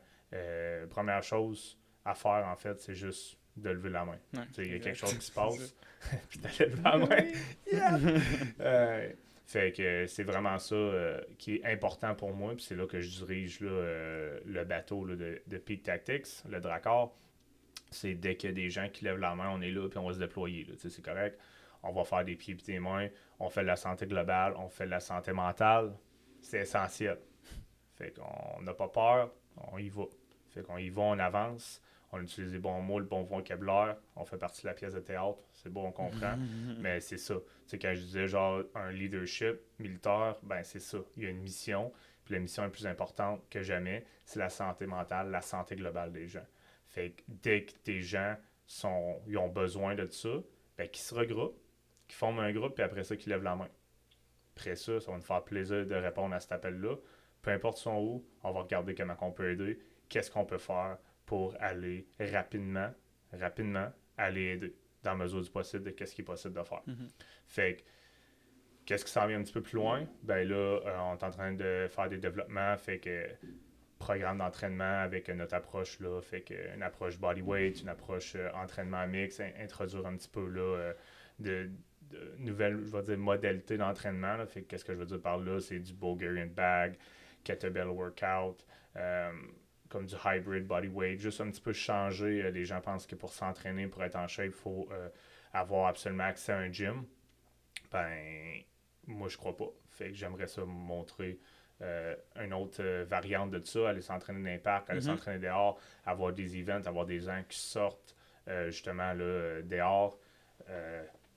première chose à faire, en fait, c'est juste de lever la main. Il y a quelque chose qui se passe, puis d'aller lever la main. Yeah! Fait que c'est vraiment ça qui est important pour moi, puis c'est là que je dirige là, le bateau là, de Peak Tactics, le Drakkar. C'est dès qu'il y a des gens qui lèvent la main, on est là, puis on va se déployer. Là, c'est correct. On va faire des pieds et des mains, on fait de la santé globale, on fait de la santé mentale. C'est essentiel. Fait qu'on n'a pas peur, on y va. Fait qu'on y va, on avance. On utilise les bons mots, le bon vocabulaire. On fait partie de la pièce de théâtre. C'est beau, on comprend. Mais c'est ça. C'est quand je disais genre un leadership militaire, ben c'est ça. Il y a une mission. Puis la mission la plus importante que jamais, c'est la santé mentale, la santé globale des gens. Fait que dès que tes gens ils ont besoin de ça, ben qu'ils se regroupent, qu'ils forment un groupe, puis après ça, qu'ils lèvent la main. Après ça, ça va nous faire plaisir de répondre à cet appel-là. Peu importe son où, on va regarder comment on peut aider, qu'est-ce qu'on peut faire pour aller rapidement, aller aider dans la mesure du possible de qu'est-ce qui est possible de faire. Fait que, qu'est-ce qui s'en vient un petit peu plus loin? Ben là, on est en train de faire des développements, fait que programme d'entraînement avec notre approche là, fait que une approche bodyweight, une approche entraînement mix, introduire un petit peu là, de nouvelles, je vais dire, modalités d'entraînement. Là. Fait que qu'est-ce que je veux dire par là? C'est du Bulgarian bag, kettlebell workout, comme du hybrid bodyweight, juste un petit peu changer. Les gens pensent que pour s'entraîner, pour être en shape, il faut avoir absolument accès à un gym. Ben, moi, je crois pas. Fait que j'aimerais ça montrer une autre variante de ça, aller s'entraîner dans les parcs, aller s'entraîner dehors, avoir des events, avoir des gens qui sortent justement là, dehors,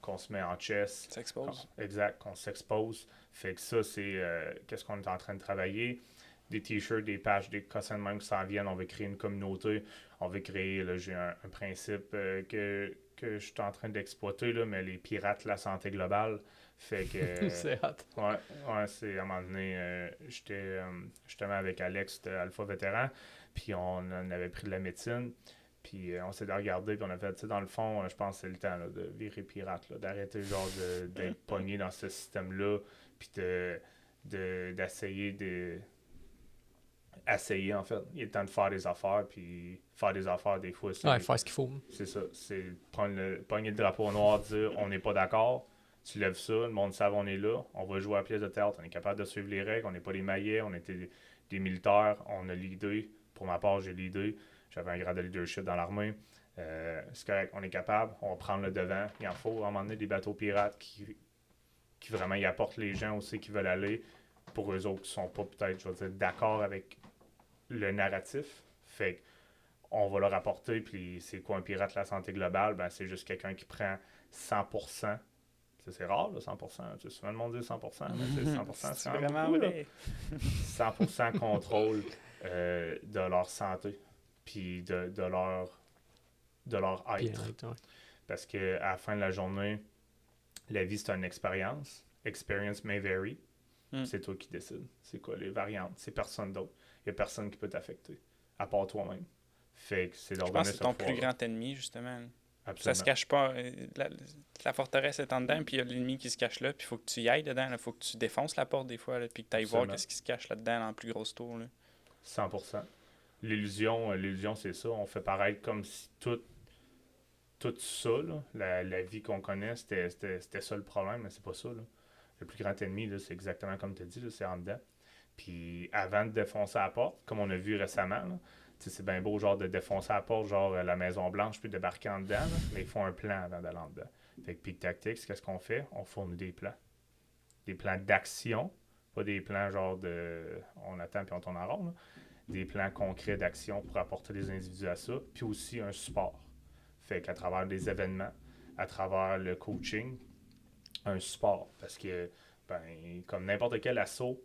qu'on se met en chest. S'expose. Exact, qu'on s'expose. Fait que ça, c'est qu'est-ce qu'on est en train de travailler. Des t-shirts, des pages, des cossins de même qui s'en viennent. On veut créer une communauté. On veut créer, là, j'ai un principe que je suis en train d'exploiter, là, mais les pirates, la santé globale. Fait que... c'est hot. Ouais, c'est à un moment donné, j'étais justement avec Alex de Alpha Vétéran, puis on avait pris de la médecine, puis on s'est regardé, puis on a fait, tu sais, dans le fond, je pense que c'est le temps là, de virer pirate, là, d'arrêter genre d'être pogné dans ce système-là, puis d'essayer essayer en fait. Il est temps de faire des affaires, puis faire des affaires des fois, c'est... Ouais, faire ce qu'il faut. C'est ça, c'est pogner le drapeau noir, dire on n'est pas d'accord. Tu lèves ça, le monde savent on est là, on va jouer à la pièce de théâtre, on est capable de suivre les règles, on n'est pas des maillets, on était des militaires, on a l'idée. Pour ma part, j'ai l'idée. J'avais un grade de leadership dans l'armée. C'est correct, on est capable, on va prendre le devant. Il en faut à un moment donné des bateaux pirates qui vraiment y apportent les gens aussi qui veulent aller. Pour eux autres qui sont pas peut-être, je veux dire, d'accord avec le narratif. Fait on va leur apporter, puis c'est quoi un pirate la santé globale? Ben, c'est juste quelqu'un qui prend 100%. C'est rare, là, 100%. Tu sais, souvent le monde dit 100%, mais c'est 100%. C'est vraiment vrai. 100% contrôle de leur santé, puis de leur être. Ouais. Parce qu'à la fin de la journée, la vie, c'est une expérience. Experience may vary. C'est toi qui décides. C'est quoi les variantes? C'est personne d'autre. Il n'y a personne qui peut t'affecter, à part toi-même. Fait que c'est Je pense que c'est ton plus grand ennemi, justement. Absolument. Ça se cache pas. La forteresse est en dedans, puis il y a l'ennemi qui se cache là, puis il faut que tu y ailles dedans. Il faut que tu défonces la porte des fois, là, puis que tu ailles voir qu'est-ce qui se cache là-dedans dans la plus grosse tour. Là. 100%. L'illusion, c'est ça. On fait paraître comme si tout ça, là, la vie qu'on connaît, c'était ça le problème, mais c'est pas ça. Là. Le plus grand ennemi, là, c'est exactement comme tu as dit, là, c'est en dedans. Puis avant de défoncer la porte, comme on a vu récemment, là, c'est bien beau genre de défoncer la porte, genre la Maison Blanche, puis débarquer en dedans, là, mais ils font un plan avant d'aller en dedans. Fait que Peak Tactics, qu'est-ce qu'on fait? On fournit des plans. Des plans d'action, pas des plans genre de on attend puis on tourne en rond, là. Des plans concrets d'action pour apporter les individus à ça, puis aussi un support. Fait qu'à travers des événements, à travers le coaching, un support. Parce que, comme n'importe quel assaut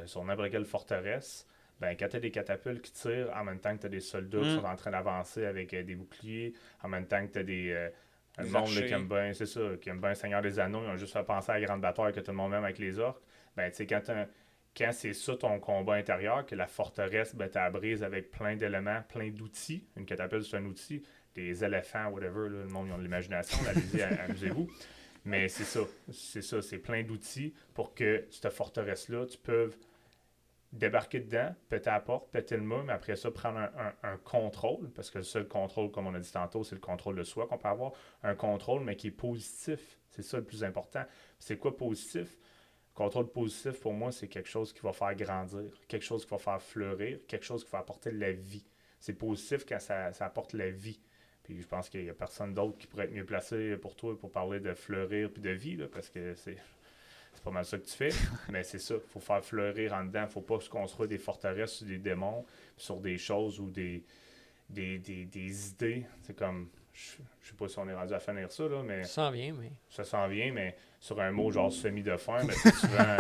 sur n'importe quelle forteresse, quand tu as des catapultes qui tirent, en même temps que tu as des soldats qui sont en train d'avancer avec des boucliers, en même temps que tu as des monde là, qui aime bien, c'est ça, qui aime bien Seigneur des Anneaux, ils ont juste fait penser à la grande bataille que tout le monde aime avec les orques. Tu sais, quand c'est ça ton combat intérieur, que la forteresse, tu la brise avec plein d'éléments, plein d'outils. Une catapulte, c'est un outil. Des éléphants, whatever, là, le monde, ils ont de l'imagination, allez-y, amusez-vous. Mais c'est ça, c'est plein d'outils pour que cette forteresse-là, tu peux débarquer dedans, péter la porte, péter le mur, mais après ça, prendre un contrôle, parce que le seul contrôle, comme on a dit tantôt, c'est le contrôle de soi qu'on peut avoir. Un contrôle, mais qui est positif. C'est ça le plus important. C'est quoi positif? Contrôle positif, pour moi, c'est quelque chose qui va faire grandir, quelque chose qui va faire fleurir, quelque chose qui va apporter de la vie. C'est positif quand ça apporte la vie. Puis je pense qu'il n'y a personne d'autre qui pourrait être mieux placé pour toi pour parler de fleurir puis de vie, là, parce que c'est pas mal ça que tu fais. Mais c'est ça, il faut faire fleurir en dedans. Il ne faut pas se construire des forteresses sur des démons, sur des choses ou des idées. C'est comme, je sais pas si on est rendu à finir ça, là, mais... Ça s'en vient, mais... Ça s'en vient, mais sur un mot genre semi de fin, mais c'est souvent...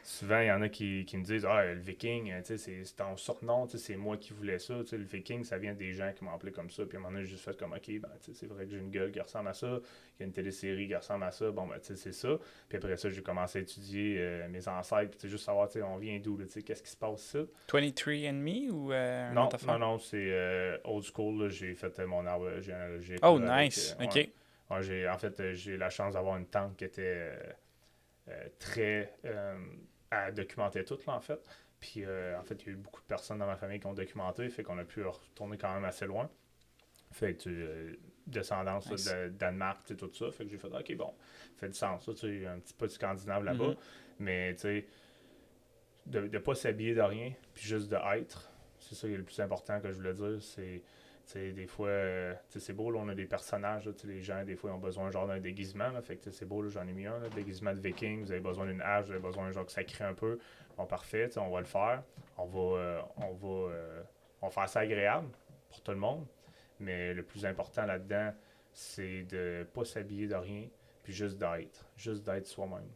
souvent, il y en a qui me disent « Ah, le viking, c'est ton surnom, c'est moi qui voulais ça. » Le viking, ça vient des gens qui m'ont appelé comme ça. Puis à un moment donné, j'ai juste fait comme « Ok, c'est vrai que j'ai une gueule qui ressemble à ça. Il y a une télésérie qui ressemble à ça. Bon, c'est ça. » Puis après ça, j'ai commencé à étudier mes ancêtres. Puis juste savoir, on vient d'où, qu'est-ce qui se passe ça. 23andMe ou un autre affaire? Non, c'est old school. Là, j'ai fait mon arbre généalogique. Oh, là, nice. Avec, OK. Ouais, j'ai la chance d'avoir une tante qui était très... elle documentait tout, là, en fait. Puis, en fait, il y a eu beaucoup de personnes dans ma famille qui ont documenté, fait qu'on a pu retourner quand même assez loin. Fait que, descendance Nice. de Danemark, tout ça. Fait que j'ai fait, OK, bon, fait du sens. Ça, tu sais, un petit peu de scandinave là-bas. Mais, tu sais, de ne pas s'habiller de rien, puis juste de être. C'est ça qui est le plus important que je voulais dire. C'est... des fois, c'est beau, là, on a des personnages, là, les gens, des fois, ils ont besoin genre d'un déguisement, là, fait que c'est beau, là, j'en ai mis un, là, déguisement de viking, vous avez besoin d'une hache, vous avez besoin genre que ça crée un peu. Bon, parfait, on va le faire. On va faire ça agréable pour tout le monde, mais le plus important là-dedans, c'est de pas s'habiller de rien, puis juste d'être soi-même.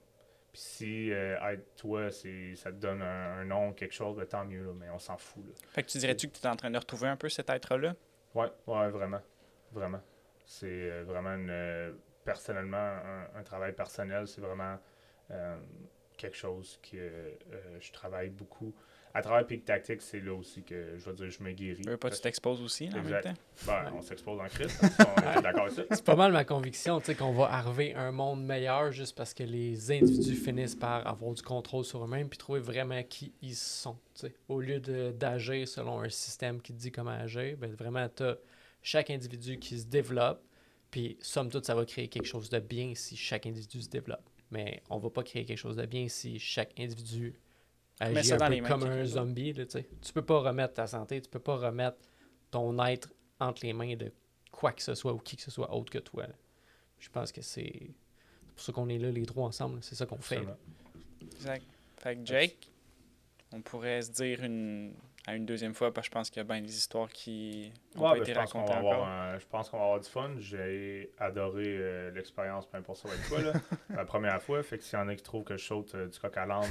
Puis si être toi, ça te donne un nom, quelque chose, ben, tant mieux, là, mais on s'en fout. Là. Fait que tu dirais-tu que tu es en train de retrouver un peu cet être-là? Ouais, vraiment. Vraiment. C'est vraiment personnellement, un travail personnel, c'est vraiment quelque chose que je travaille beaucoup. À travers Peak Tactics, c'est là aussi que je vais dire je me guéris. Tu t'exposes aussi là, en même temps? On s'expose en Christ, on est d'accord avec ça. C'est pas mal ma conviction, tu sais, qu'on va arriver à un monde meilleur juste parce que les individus finissent par avoir du contrôle sur eux-mêmes puis trouver vraiment qui ils sont, tu sais. Au lieu d'agir selon un système qui te dit comment agir, ben vraiment, t'as chaque individu qui se développe, puis somme toute, ça va créer quelque chose de bien si chaque individu se développe. Mais on va pas créer quelque chose de bien si chaque individu agit un peu comme un zombie. Là, tu peux pas remettre ta santé, tu peux pas remettre ton être entre les mains de quoi que ce soit ou qui que ce soit autre que toi. Là. Je pense que c'est pour ça qu'on est là les trois ensemble. C'est ça qu'on fait. Exact. Fait que Jake, on pourrait se dire à une deuxième fois, parce que je pense qu'il y a bien des histoires qui ont pas été racontées encore. Je pense qu'on va avoir du fun. J'ai adoré l'expérience, peu importe ça va être quoi, là. La première fois, fait que s'il y en a qui trouvent que je saute du coq à l'âne,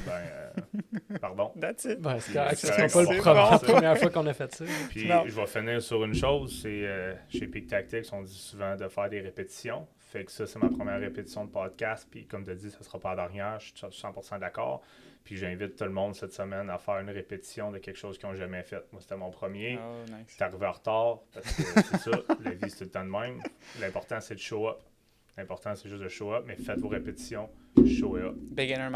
pardon. That's it. Ben, c'est correct, c'est pas la première fois qu'on a fait ça. Puis je vais finir sur une chose, c'est chez Peak Tactics, on dit souvent de faire des répétitions. Fait que ça, c'est ma première répétition de podcast. Puis comme tu as dit, ça sera pas la dernière. Je suis 100% d'accord. Puis j'invite tout le monde cette semaine à faire une répétition de quelque chose qu'ils n'ont jamais fait. Moi, c'était mon premier. Oh, nice. T'es arrivé en retard, tard, parce que c'est ça, la vie, c'est tout le temps de même. L'important, c'est de show up. L'important, c'est juste de show up, mais faites vos répétitions, show up. Beginner